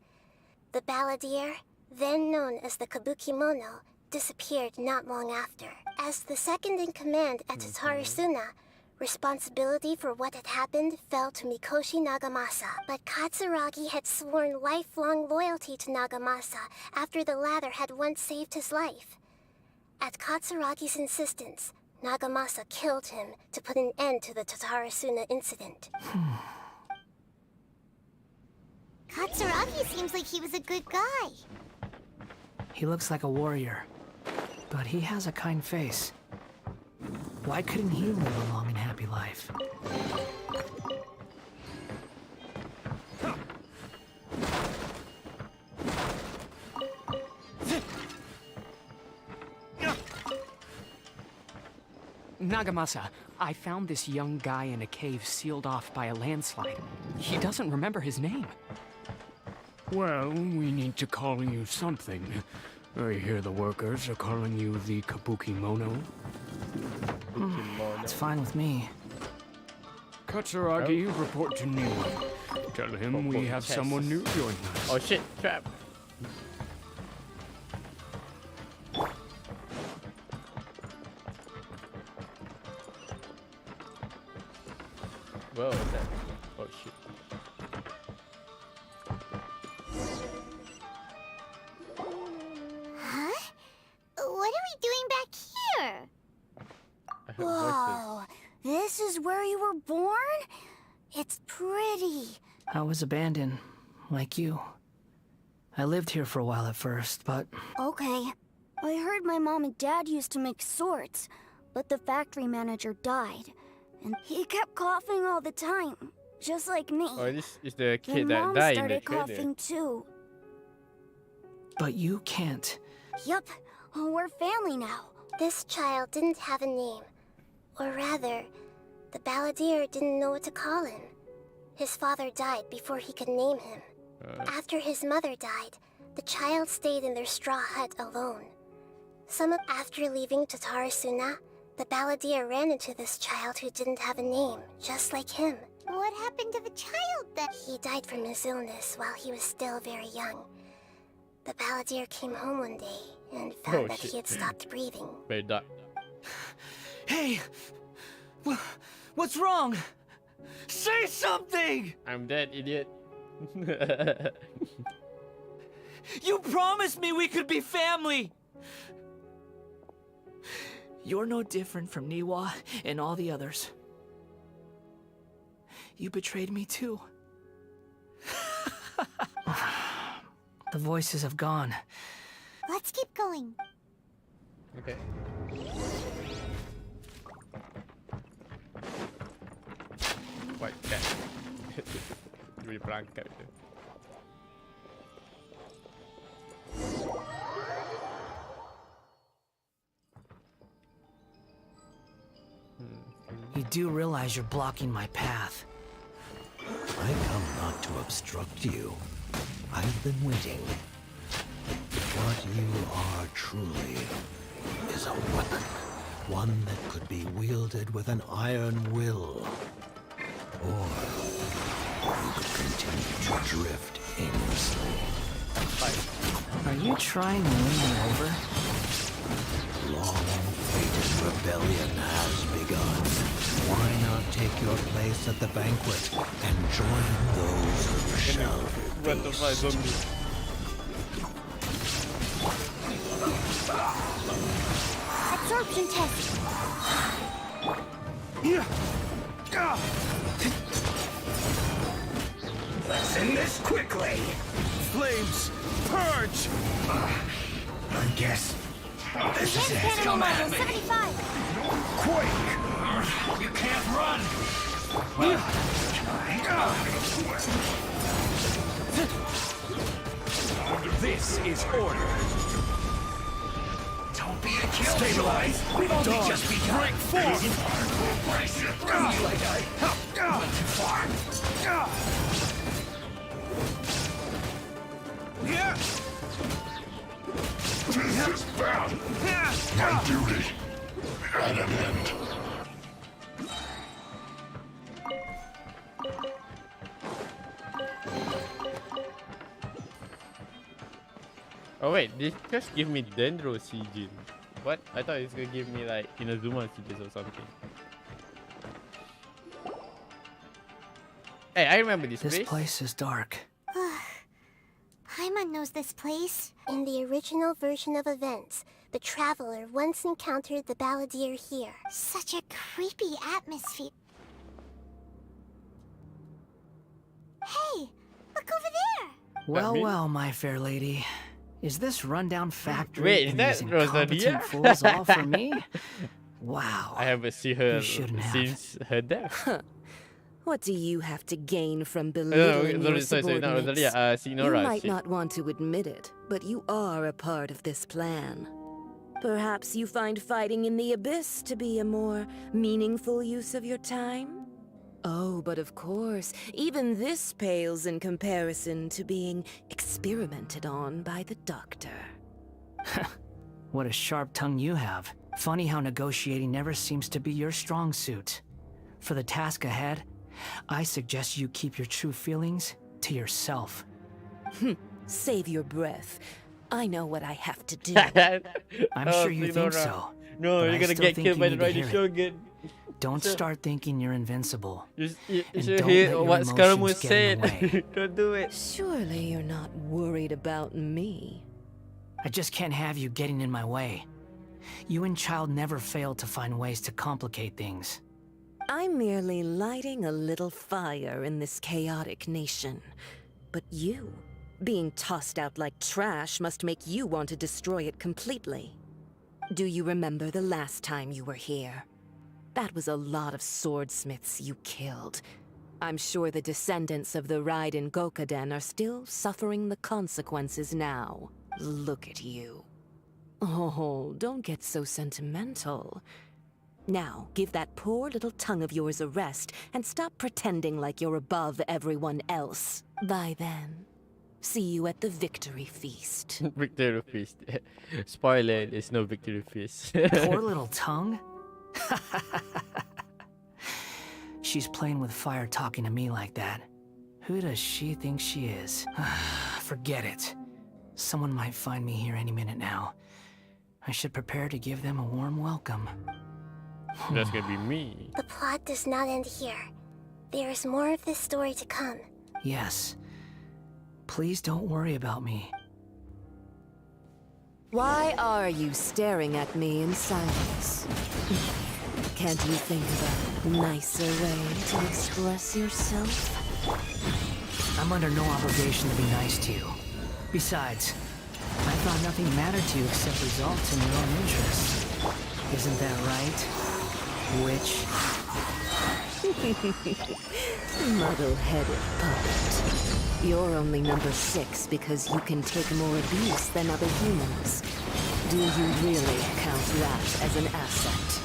The balladeer, then known as the Kabukimono, disappeared not long after. As the second in command at Tatarasuna, responsibility for what had happened fell to Mikoshi Nagamasa. But Katsuragi had sworn lifelong loyalty to Nagamasa after the latter had once saved his life. At Katsuragi's insistence, Nagamasa killed him to put an end to the Tatarasuna incident. Katsuragi seems like he was a good guy. He looks like a warrior, but he has a kind face. Why couldn't he live a long and happy life? Nagamasa, I found this young guy in a cave sealed off by a landslide. He doesn't remember his name. Well, we need to call you something. I hear the workers are calling you the Kabukimono. It's fine with me. Katsuragi, report to Niwa. Tell him we have someone new joining us. Oh shit, trap. Whoa, what's that? Oh shit. Huh? What are we doing back here? Whoa, this is where you were born? It's pretty. I was abandoned, like you. I lived here for a while at first, but... Okay. I heard my mom and dad used to make swords, but the factory manager died. And he kept coughing all the time, just like me. Oh, this is the kid Mom that died in the started trailer. coughing too. But you can't. Yup, we're family now. This child didn't have a name. Or rather, the balladeer didn't know what to call him. His father died before he could name him. After his mother died, the child stayed in their straw hut alone. After leaving Tatarasuna, the balladeer ran into this child who didn't have a name, just like him. What happened to the child then? He died from his illness while he was still very young. The balladeer came home one day and found that he had stopped breathing. Very dark. Hey! What's wrong? Say something! I'm dead, idiot. You promised me we could be family! You're no different from Niwa and all the others. You betrayed me too. The voices have gone. Let's keep going. Okay. White cat. Dia berangkat tu. You do realize you're blocking my path. I come not to obstruct you. I've been waiting. What you are truly is a weapon. One that could be wielded with an iron will. Or you could continue to drift aimlessly. Are you trying to win me over? Long-fated rebellion has begun. Why not take your place at the banquet and join those who shall feast? Absorption test. end this quickly. Flames, purge! I guess this is it. Cannon level 75. Quake! You can't run! Well, This is order. don't be a killer. Stabilize. We've only Dodge. just begun. Break forth. Brace your through like I went too far. This is bad. My duty at an end. Oh wait, this just give me Dendro Sigil. What? I thought it's gonna give me like Inazuma Sigil or something. Hey, I remember this place. This place is dark. Paimon knows this place. In the original version of events, the Traveler once encountered the Balladeer here. Such a creepy atmosphere. Hey, look over there. Well, mean? well, my fair lady. Is this rundown factory Wait, and is these that Rosalia? incompetent fools all for me? Wow. I haven't seen her You shouldn't have. since her death. What do you have to gain from No, belittling your sorry, not subordinates? Rosalia. You Signora. might not want to admit it, but you are a part of this plan. Perhaps you find fighting in the Abyss to be a more meaningful use of your time? Oh, but of course, even this pales in comparison to being experimented on by the Doctor. What a sharp tongue you have. Funny how negotiating never seems to be your strong suit. For the task ahead, I suggest you keep your true feelings to yourself. Save your breath. I know what I have to do. I'm sure you think so. No, but you're I gonna still get think killed you by the need to Riding hear it. Shogun. Don't start thinking you're invincible. You And should don't hear let your what Skaramu emotions get in the said. Don't do it. Surely you're not worried about me. I just can't have you getting in my way. You and Child never fail to find ways to complicate things. I'm merely lighting a little fire in this chaotic nation. But you, being tossed out like trash, must make you want to destroy it completely. Do you remember the last time you were here? That was a lot of swordsmiths you killed. I'm sure the descendants of the Raiden Gokaden are still suffering the consequences now. Look at you. Oh, don't get so sentimental. Now, give that poor little tongue of yours a rest and stop pretending like you're above everyone else. By then, see you at the victory feast. Victory feast. Spoiler: there's no victory feast. Poor little tongue? She's playing with fire talking to me like that. Who does she think she is? Forget it. Someone might find me here any minute now. I should prepare to give them a warm welcome. That's gonna be me. The plot does not end here. There is more of this story to come. Yes. Please don't worry about me. Why are you staring at me in silence? Can't you think of a nicer way to express yourself? I'm under no obligation to be nice to you. Besides, I thought nothing mattered to you except results in your own interests. Isn't that right, witch? Muddle-headed puppet. You're only number 6 because you can take more abuse than other humans. Do you really count that as an asset?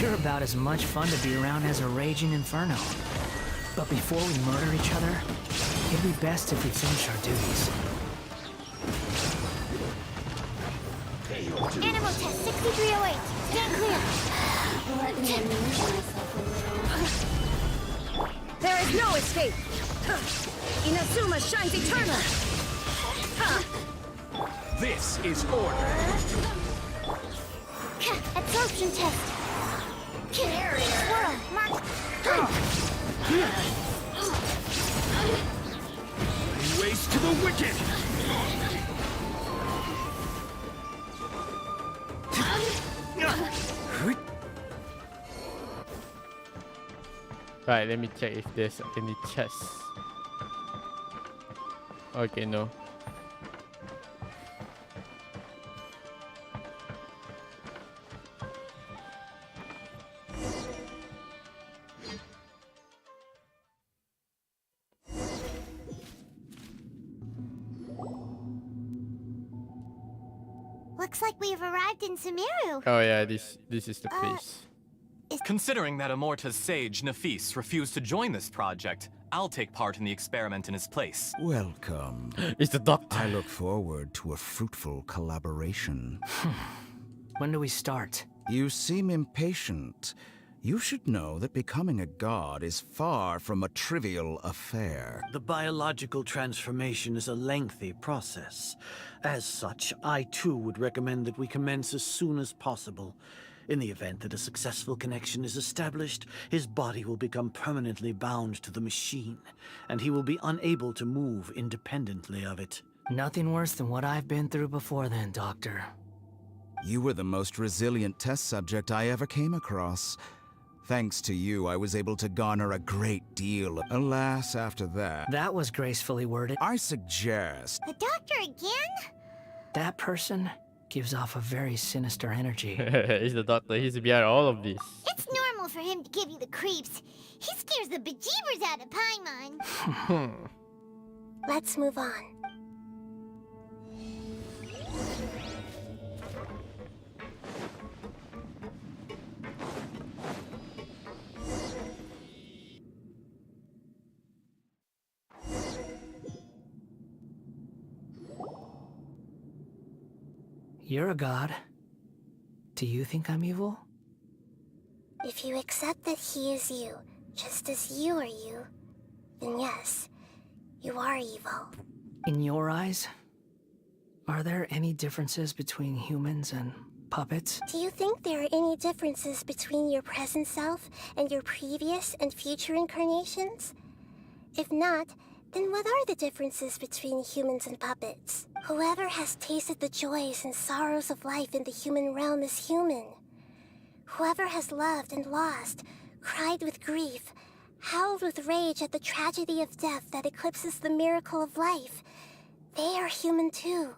You're about as much fun to be around as a raging inferno. But before we murder each other, it'd be best if we finish our duties. Animal test 6308. Stand clear. There is no escape. Inazuma shines eternal. This is order. Absorption test. Swirl. Mark. Ways to the wicked. Right, let me check if there's any chests. Okay, no. Looks like we have arrived in Sumeru. Oh yeah, this is the place. Considering that Amorta's sage, Nafis, refused to join this project, I'll take part in the experiment in his place. Welcome. It's the doctor. I look forward to a fruitful collaboration. When do we start? You seem impatient. You should know that becoming a god is far from a trivial affair. The biological transformation is a lengthy process. As such, I too would recommend that we commence as soon as possible. In the event that a successful connection is established, his body will become permanently bound to the machine, and he will be unable to move independently of it. Nothing worse than what I've been through before then, Doctor. You were the most resilient test subject I ever came across. Thanks to you, I was able to garner a great deal. Alas, after that... That was gracefully worded. I suggest... The doctor again? That person gives off a very sinister energy. He's the doctor. He's behind all of this. It's normal for him to give you the creeps. He scares the bejeebers out of Paimon. Let's move on. You're a god. Do you think I'm evil? If you accept that he is you, just as you are you, then yes, you are evil. In your eyes, are there any differences between humans and puppets? Do you think there are any differences between your present self and your previous and future incarnations? If not, then what are the differences between humans and puppets? Whoever has tasted the joys and sorrows of life in the human realm is human. Whoever has loved and lost, cried with grief, howled with rage at the tragedy of death that eclipses the miracle of life, they are human too.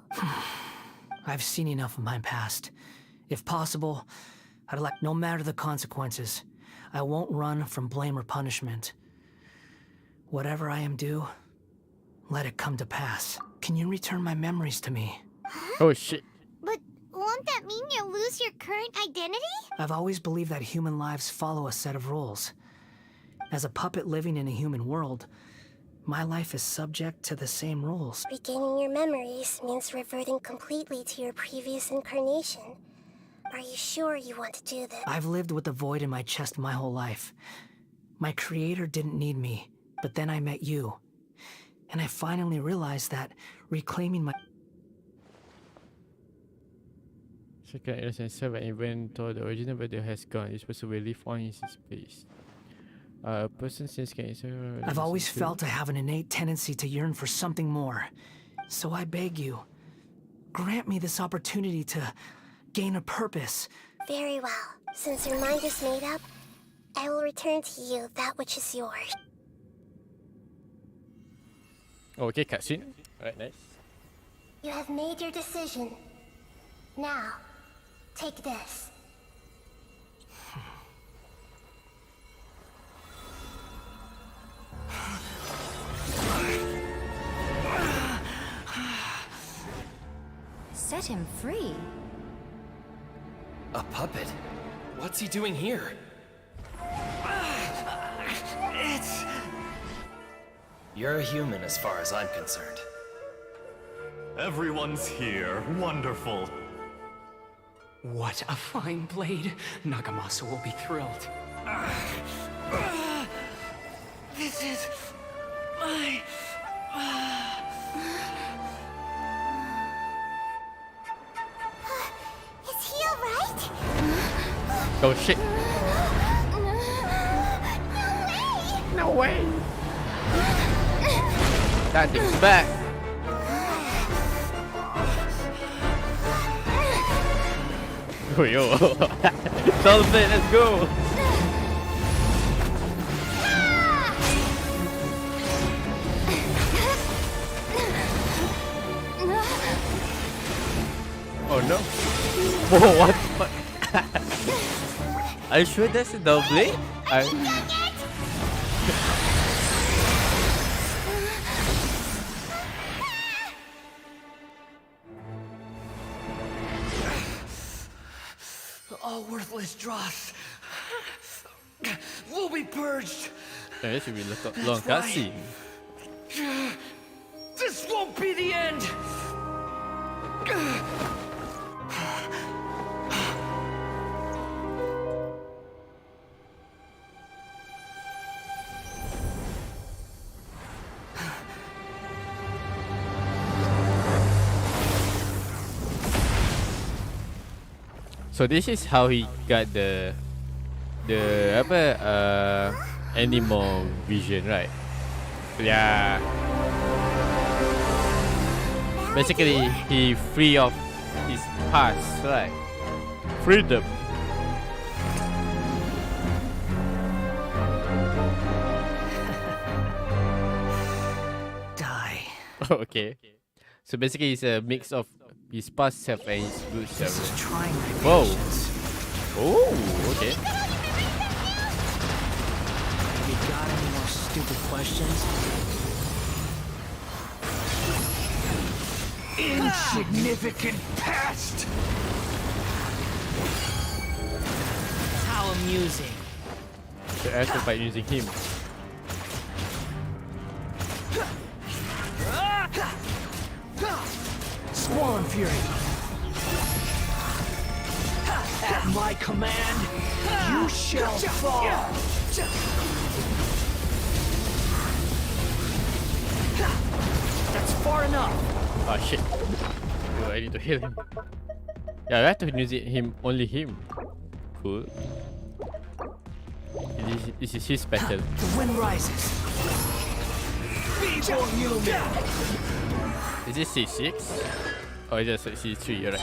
I've seen enough of my past. If possible, I'd like, no matter the consequences, I won't run from blame or punishment. Whatever I am due, let it come to pass. Can you return my memories to me? Oh shit. But won't that mean you'll lose your current identity? I've always believed that human lives follow a set of rules. As a puppet living in a human world, my life is subject to the same rules. Regaining your memories means reverting completely to your previous incarnation. Are you sure you want to do this? I've lived with a void in my chest my whole life. My creator didn't need me, but then I met you. And I finally realized that reclaiming my... Second innocent servant, even though the original video has gone, you're supposed to live on in his place. A person since cancer. I've always felt I have an innate tendency to yearn for something more. So I beg you, grant me this opportunity to gain a purpose. Very well. Since your mind is made up, I will return to you that which is yours. Okay, cutscene. Alright, nice. You have made your decision. Now, take this. Set him free. A puppet? What's he doing here? You're a human as far as I'm concerned. Everyone's here. Wonderful. What a fine blade. Nagamasa will be thrilled. This is my... Is he alright? Oh shit. No way! That thing's back. Oh yo. Dolphin, let's go. no. Whoa, what the fuck? Are you sure that's a double blade? All worthless dross will be purged. That should be long cutscene. This won't be the end. So this is how he got the animal vision, right? Yeah. Basically, he free of his past, right? Freedom. Die. Okay. So basically, it's a mix of his past self and his good self. This is trying my Whoa. patience. Oh, okay. You got any more stupid questions? Insignificant past! How amusing. So after by using him. Squall and Fury. At my command, you shall fall. That's far enough. Oh shit. Oh, I need to heal him. Yeah, I have to use him, only him. Cool. This is his battle. The wind rises. Feeble human. Is this C6? Oh, it's just C3, you're right.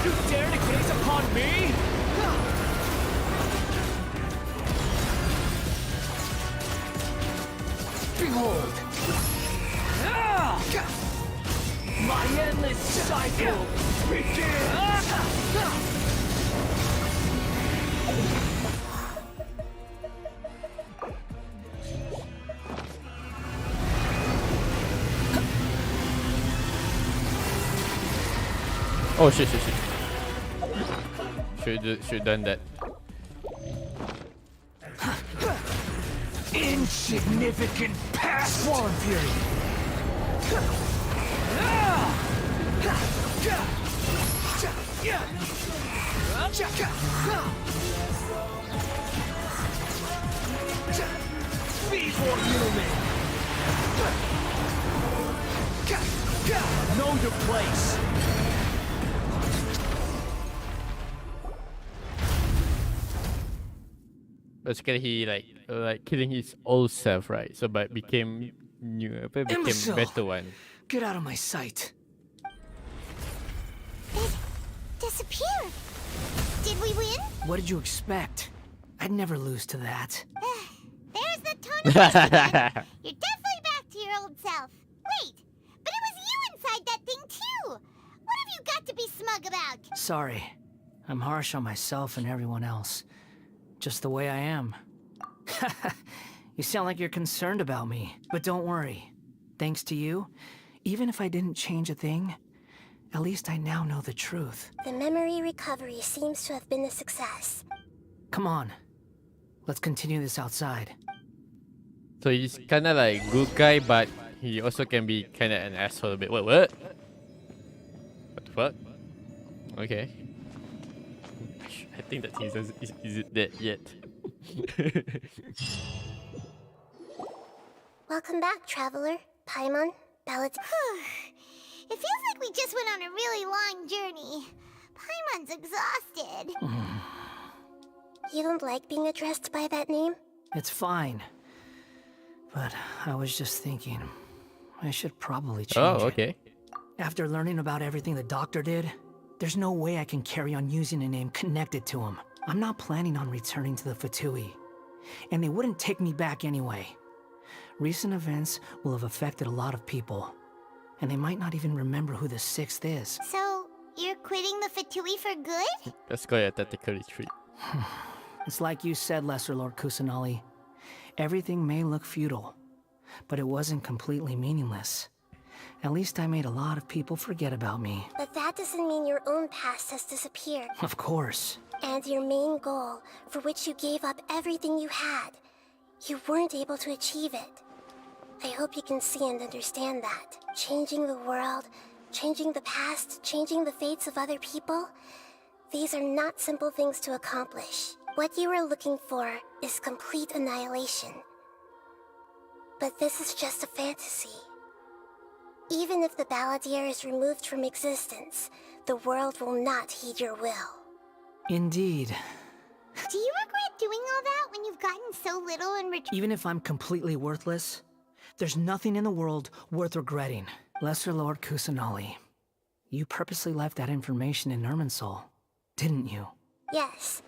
You dare to gaze upon me? Behold! My endless cycle begins! Oh shit. Should done that. Insignificant past! Squall and Fury! Feeble human! Know your place! Basically, he like killing his old self, right? So, but became new, became Imbecile. better one. Get out of my sight. It disappeared. Did we win? What did you expect? I'd never lose to that. There's the tone of voice again. You're definitely back to your old self. Wait, but it was you inside that thing too. What have you got to be smug about? Sorry. I'm harsh on myself and everyone else. Just the way I am. You sound like you're concerned about me. But don't worry. Thanks to you, even if I didn't change a thing, at least I now know the truth. The memory recovery seems to have been a success. Come on. Let's continue this outside. So he's kind of like good guy, but he also can be kind of an asshole a bit. What? What the fuck? Okay. I think that he's isn't dead yet. Welcome back, traveler. Paimon, Ballad. It feels like we just went on a really long journey. Paimon's exhausted. You don't like being addressed by that name? It's fine. But I was just thinking, I should probably change Oh, it. okay. After learning about everything the doctor did, there's no way I can carry on using a name connected to him. I'm not planning on returning to the Fatui, and they wouldn't take me back anyway. Recent events will have affected a lot of people, and they might not even remember who the 6th is. So, you're quitting the Fatui for good? Let's go a tactical retreat. It's like you said, Lesser Lord Kusanali. Everything may look futile, but it wasn't completely meaningless. At least I made a lot of people forget about me. But that doesn't mean your own past has disappeared. Of course. And your main goal, for which you gave up everything you had, you weren't able to achieve it. I hope you can see and understand that. Changing the world, changing the past, changing the fates of other people, these are not simple things to accomplish. What you are looking for is complete annihilation. But this is just a fantasy. Even if the Balladeer is removed from existence, the world will not heed your will. Indeed. Do you regret doing all that when you've gotten so little in return? Even if I'm completely worthless, there's nothing in the world worth regretting. Lesser Lord Kusanali, you purposely left that information in Irminsul, didn't you? Yes,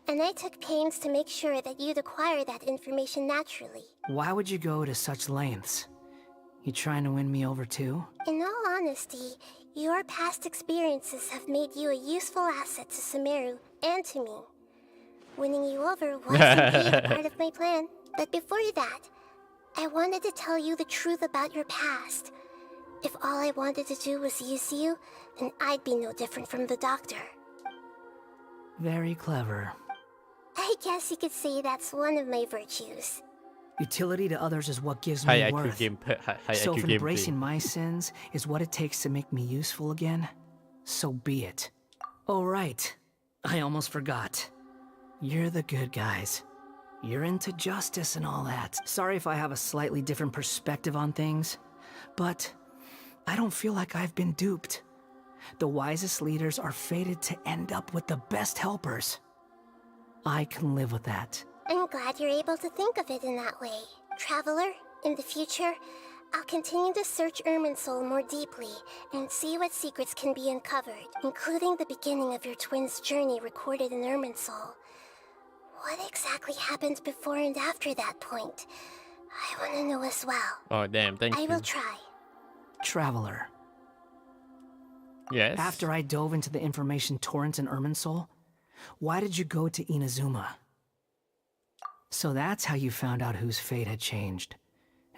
and I took pains to make sure that you'd acquire that information naturally. Why would you go to such lengths? You trying to win me over too? In all honesty, your past experiences have made you a useful asset to Sumeru and to me. Winning you over was indeed a part of my plan. But before that, I wanted to tell you the truth about your past. If all I wanted to do was use you, then I'd be no different from the doctor. Very clever. I guess you could say that's one of my virtues. Utility to others is what gives High me IQ worth. high So IQ if gameplay. embracing my sins is what it takes to make me useful again, so be it. Oh right, I almost forgot. You're the good guys. You're into justice and all that. Sorry if I have a slightly different perspective on things, but I don't feel like I've been duped. The wisest leaders are fated to end up with the best helpers. I can live with that. I'm glad you're able to think of it in that way. Traveler, in the future, I'll continue to search Irminsul more deeply and see what secrets can be uncovered, including the beginning of your twins' journey recorded in Irminsul. What exactly happened before and after that point? I want to know as well. Oh damn, thank I you. will try. Traveler. Yes. After I dove into the information torrents in Irminsul, why did you go to Inazuma? So that's how you found out whose fate had changed.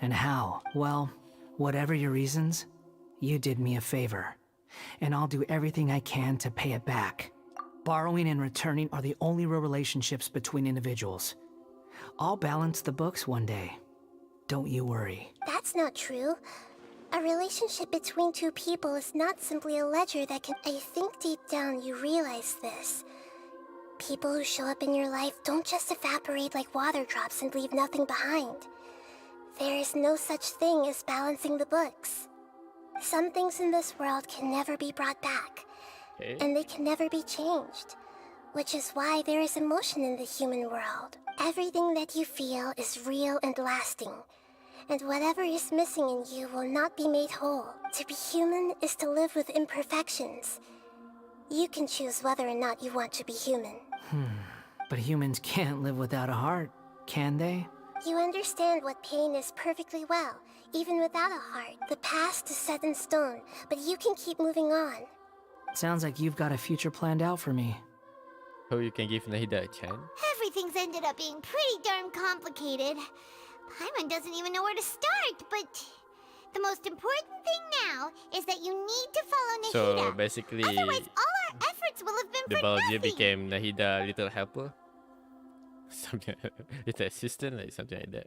And how? Well, whatever your reasons, you did me a favor. And I'll do everything I can to pay it back. Borrowing and returning are the only real relationships between individuals. I'll balance the books one day. Don't you worry. That's not true. A relationship between two people is not simply a ledger that can... I think deep down you realize this. People who show up in your life don't just evaporate like water drops and leave nothing behind. There is no such thing as balancing the books. Some things in this world can never be brought back, and they can never be changed, which is why there is emotion in the human world. Everything that you feel is real and lasting, and whatever is missing in you will not be made whole. To be human is to live with imperfections. You can choose whether or not you want to be human. But humans can't live without a heart, can they? You understand what pain is perfectly well, even without a heart. The past is set in stone, but you can keep moving on. Sounds like you've got a future planned out for me. Hope you can give Nahida a chance. Everything's ended up being pretty darn complicated. Paimon doesn't even know where to start, but the most important thing now is that you need to follow Nahida. So basically, Otherwise, all our efforts will have been the for Balladeer nothing. became Nahida little helper. Something, little assistant, like something like that.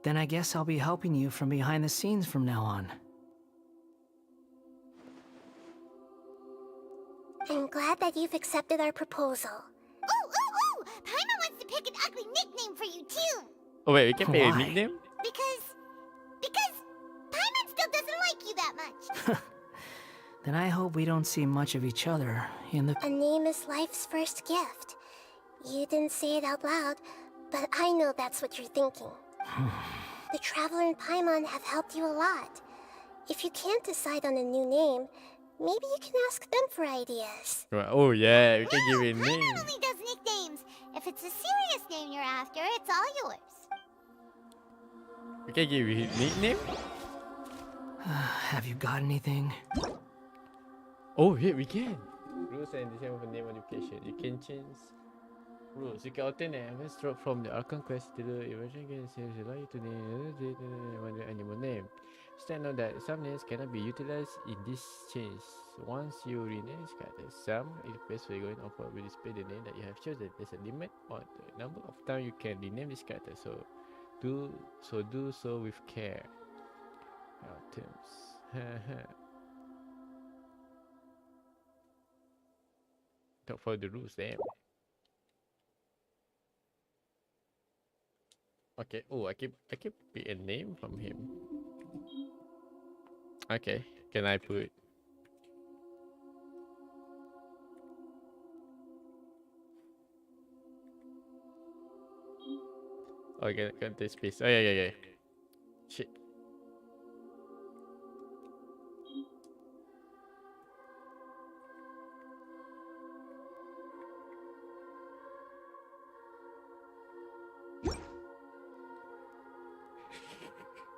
Then I guess I'll be helping you from behind the scenes from now on. I'm glad that you've accepted our proposal. Ooh! Paimon wants to pick an ugly nickname for you, too. Oh wait, we can pay a Why? nickname? Because Paimon still doesn't like you that much. Then I hope we don't see much of each other in the... A name is life's first gift. You didn't say it out loud, but I know that's what you're thinking. The Traveler and Paimon have helped you a lot. If you can't decide on a new name, Maybe you can ask them for ideas. Right. Oh yeah, we can give it a name. Only does nicknames. If it's a serious name you're after, it's all yours. We can give it a nickname. Have you got anything? Oh yeah, we can. Rules and design of a name modification. You can change rules. You can alternate events drop from the Archon quest to the evasion can allow you to name one animal name. Stand out that some names cannot be utilized in this change. Once you rename this character, some requests for going offer will display the name that you have chosen. There's a limit on the number of times you can rename this character, so do so with care. Terms. Don't follow the rules, damn. Okay. Oh, I keep pick a name from him. Okay. Can I put? Okay, can take space. Oh yeah. Shit.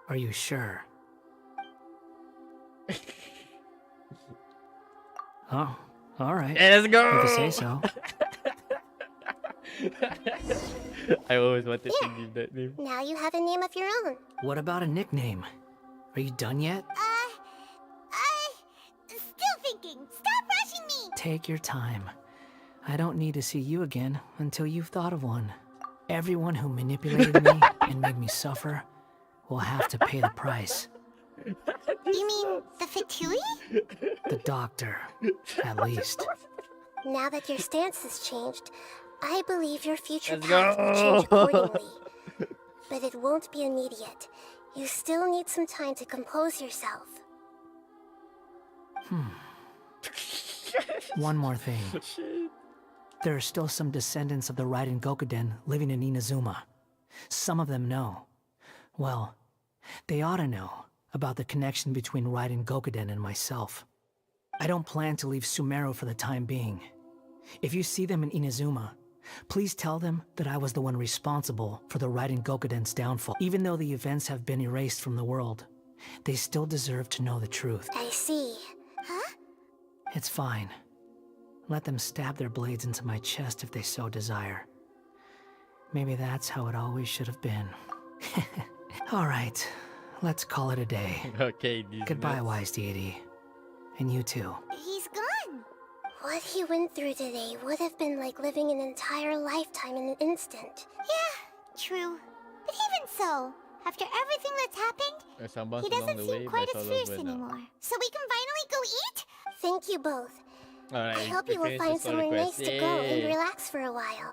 Are you sure? Oh, all right. Hey, let's go. If you say so. I always wanted to give that name. Now you have a name of your own. What about a nickname? Are you done yet? Still thinking. Stop rushing me. Take your time. I don't need to see you again until you've thought of one. Everyone who manipulated me and made me suffer will have to pay the price. You mean the Fatui? The doctor, at least. Now that your stance has changed, I believe your future Let's path will go. change accordingly. But it won't be immediate. You still need some time to compose yourself. One more thing. There are still some descendants of the Raiden Gokuden living in Inazuma. Some of them know. Well, they ought to know about the connection between Raiden Gokuden and myself. I don't plan to leave Sumeru for the time being. If you see them in Inazuma, please tell them that I was the one responsible for the Raiden Gokuden's downfall. Even though the events have been erased from the world, they still deserve to know the truth. I see. Huh? It's fine. Let them stab their blades into my chest if they so desire. Maybe that's how it always should have been. All right, let's call it a day. Okay, Goodbye, wise deity. And you too. He's gone. What he went through today would have been like living an entire lifetime in an instant. Yeah, true. But even so, after everything that's happened, Sambung he along doesn't the seem way, quite but as it's all fierce over now. anymore. So we can finally go eat? Thank you both. Alright, I hope we you will finished the find story somewhere nice quest. to go and Yay. relax for a while.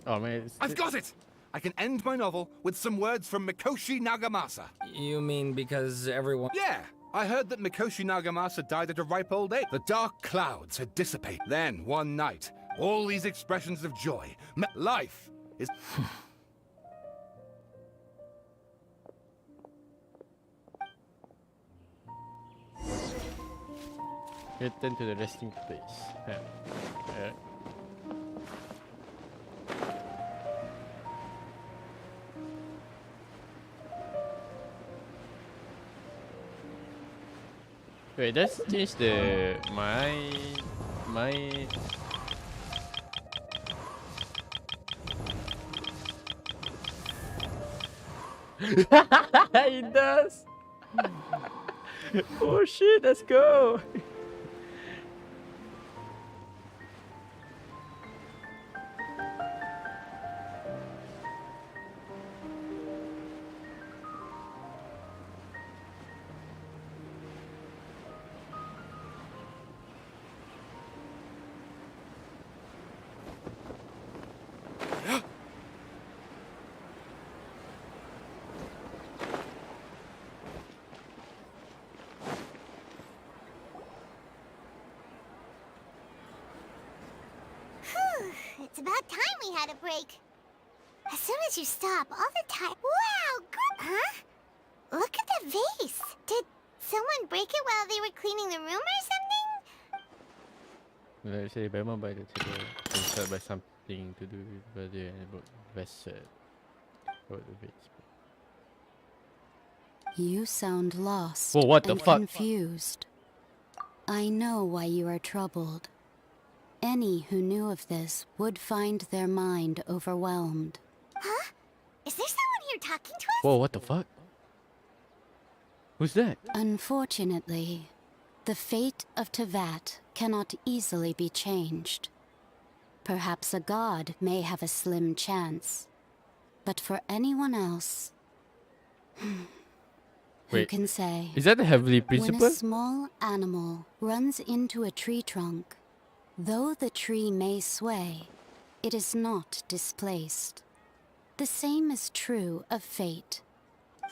Oh man, I've got it! I can end my novel with some words from Mikoshi Nagamasa. You mean because everyone... Yeah! I heard that Mikoshi Nagamasa died at a ripe old age. The dark clouds had dissipated. Then, one night, all these expressions of joy. Life is... Return to the resting place. Alright. Wait, let's change the my it does. Oh shit, let's go. about time we had a break. As soon as you stop, all the time. Wow, huh? Look at the vase. Did someone break it while they were cleaning the room or something? Let's say Bama by the table. Instead by something to do with birthday and about vessel. About the vase. You sound lost Whoa, what the and fuck? confused. I know why you are troubled. Any who knew of this would find their mind overwhelmed. Huh? Is there someone here talking to us? Whoa, what the fuck? Who's that? Unfortunately, the fate of Tevat cannot easily be changed. Perhaps a god may have a slim chance. But for anyone else... Who Wait, can say? is that the heavenly When principle? a small animal runs into a tree trunk, though the tree may sway, it is not displaced. The same is true of fate.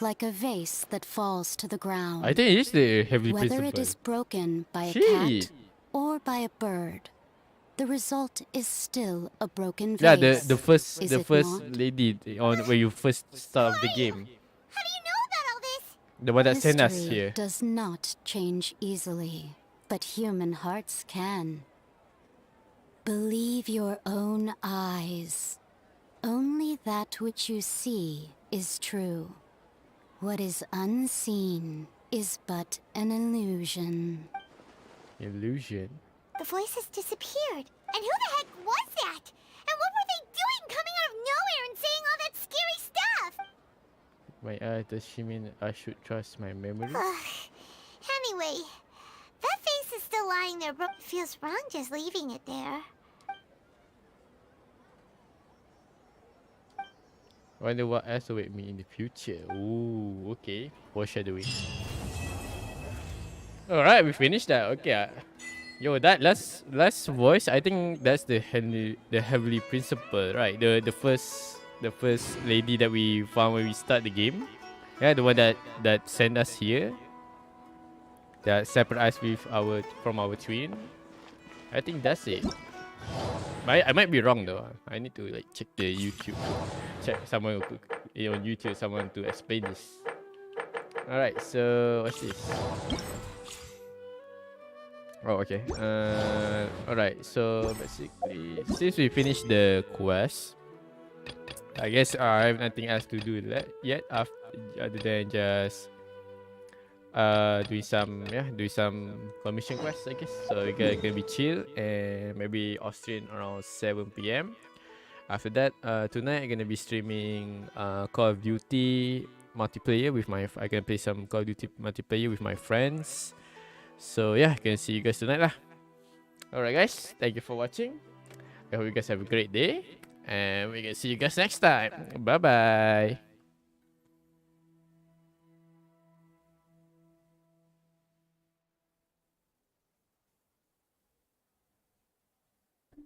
Like a vase that falls to the ground. I think it is the heavenly Whether principle. it is broken by a Shit. cat or by a bird, the result is still a broken vase. Yeah, the first Is the it first not? lady on where you first start the game. How do you know about all this? The one that sent us History here. does not change easily, but human hearts can. Believe your own eyes. Only that which you see is true. What is unseen is but an illusion. Illusion. The voice has disappeared. And who the heck was that? And what were they doing coming out of nowhere and saying all that scary stuff? My does she mean I should trust my memory? Anyway, that face is still lying there, but it feels wrong just leaving it there. Wonder what else await me in the future. Ooh, okay. Foreshadowing. Alright, we finished that. Okay. Yo, that last voice, I think that's the heavenly principle, right? The first lady that we found when we start the game. Yeah, the one that sent us here. That separated us from our twin. I think that's it. I might be wrong though. I need to like check the YouTube. Check someone on YouTube, someone to explain this. Alright, so what's this? Oh, okay. Alright, so basically, since we finished the quest, I guess I have nothing else to do yet other than just doing some commission quests, I guess. So we're gonna be chill and maybe Austrian around 7 PM. After that, tonight I'm gonna be streaming Call of Duty multiplayer with I can play some Call of Duty multiplayer with my friends. So yeah, I can see you guys tonight lah. Alright guys, thank you for watching. I hope you guys have a great day, and we can see you guys next time. Bye bye.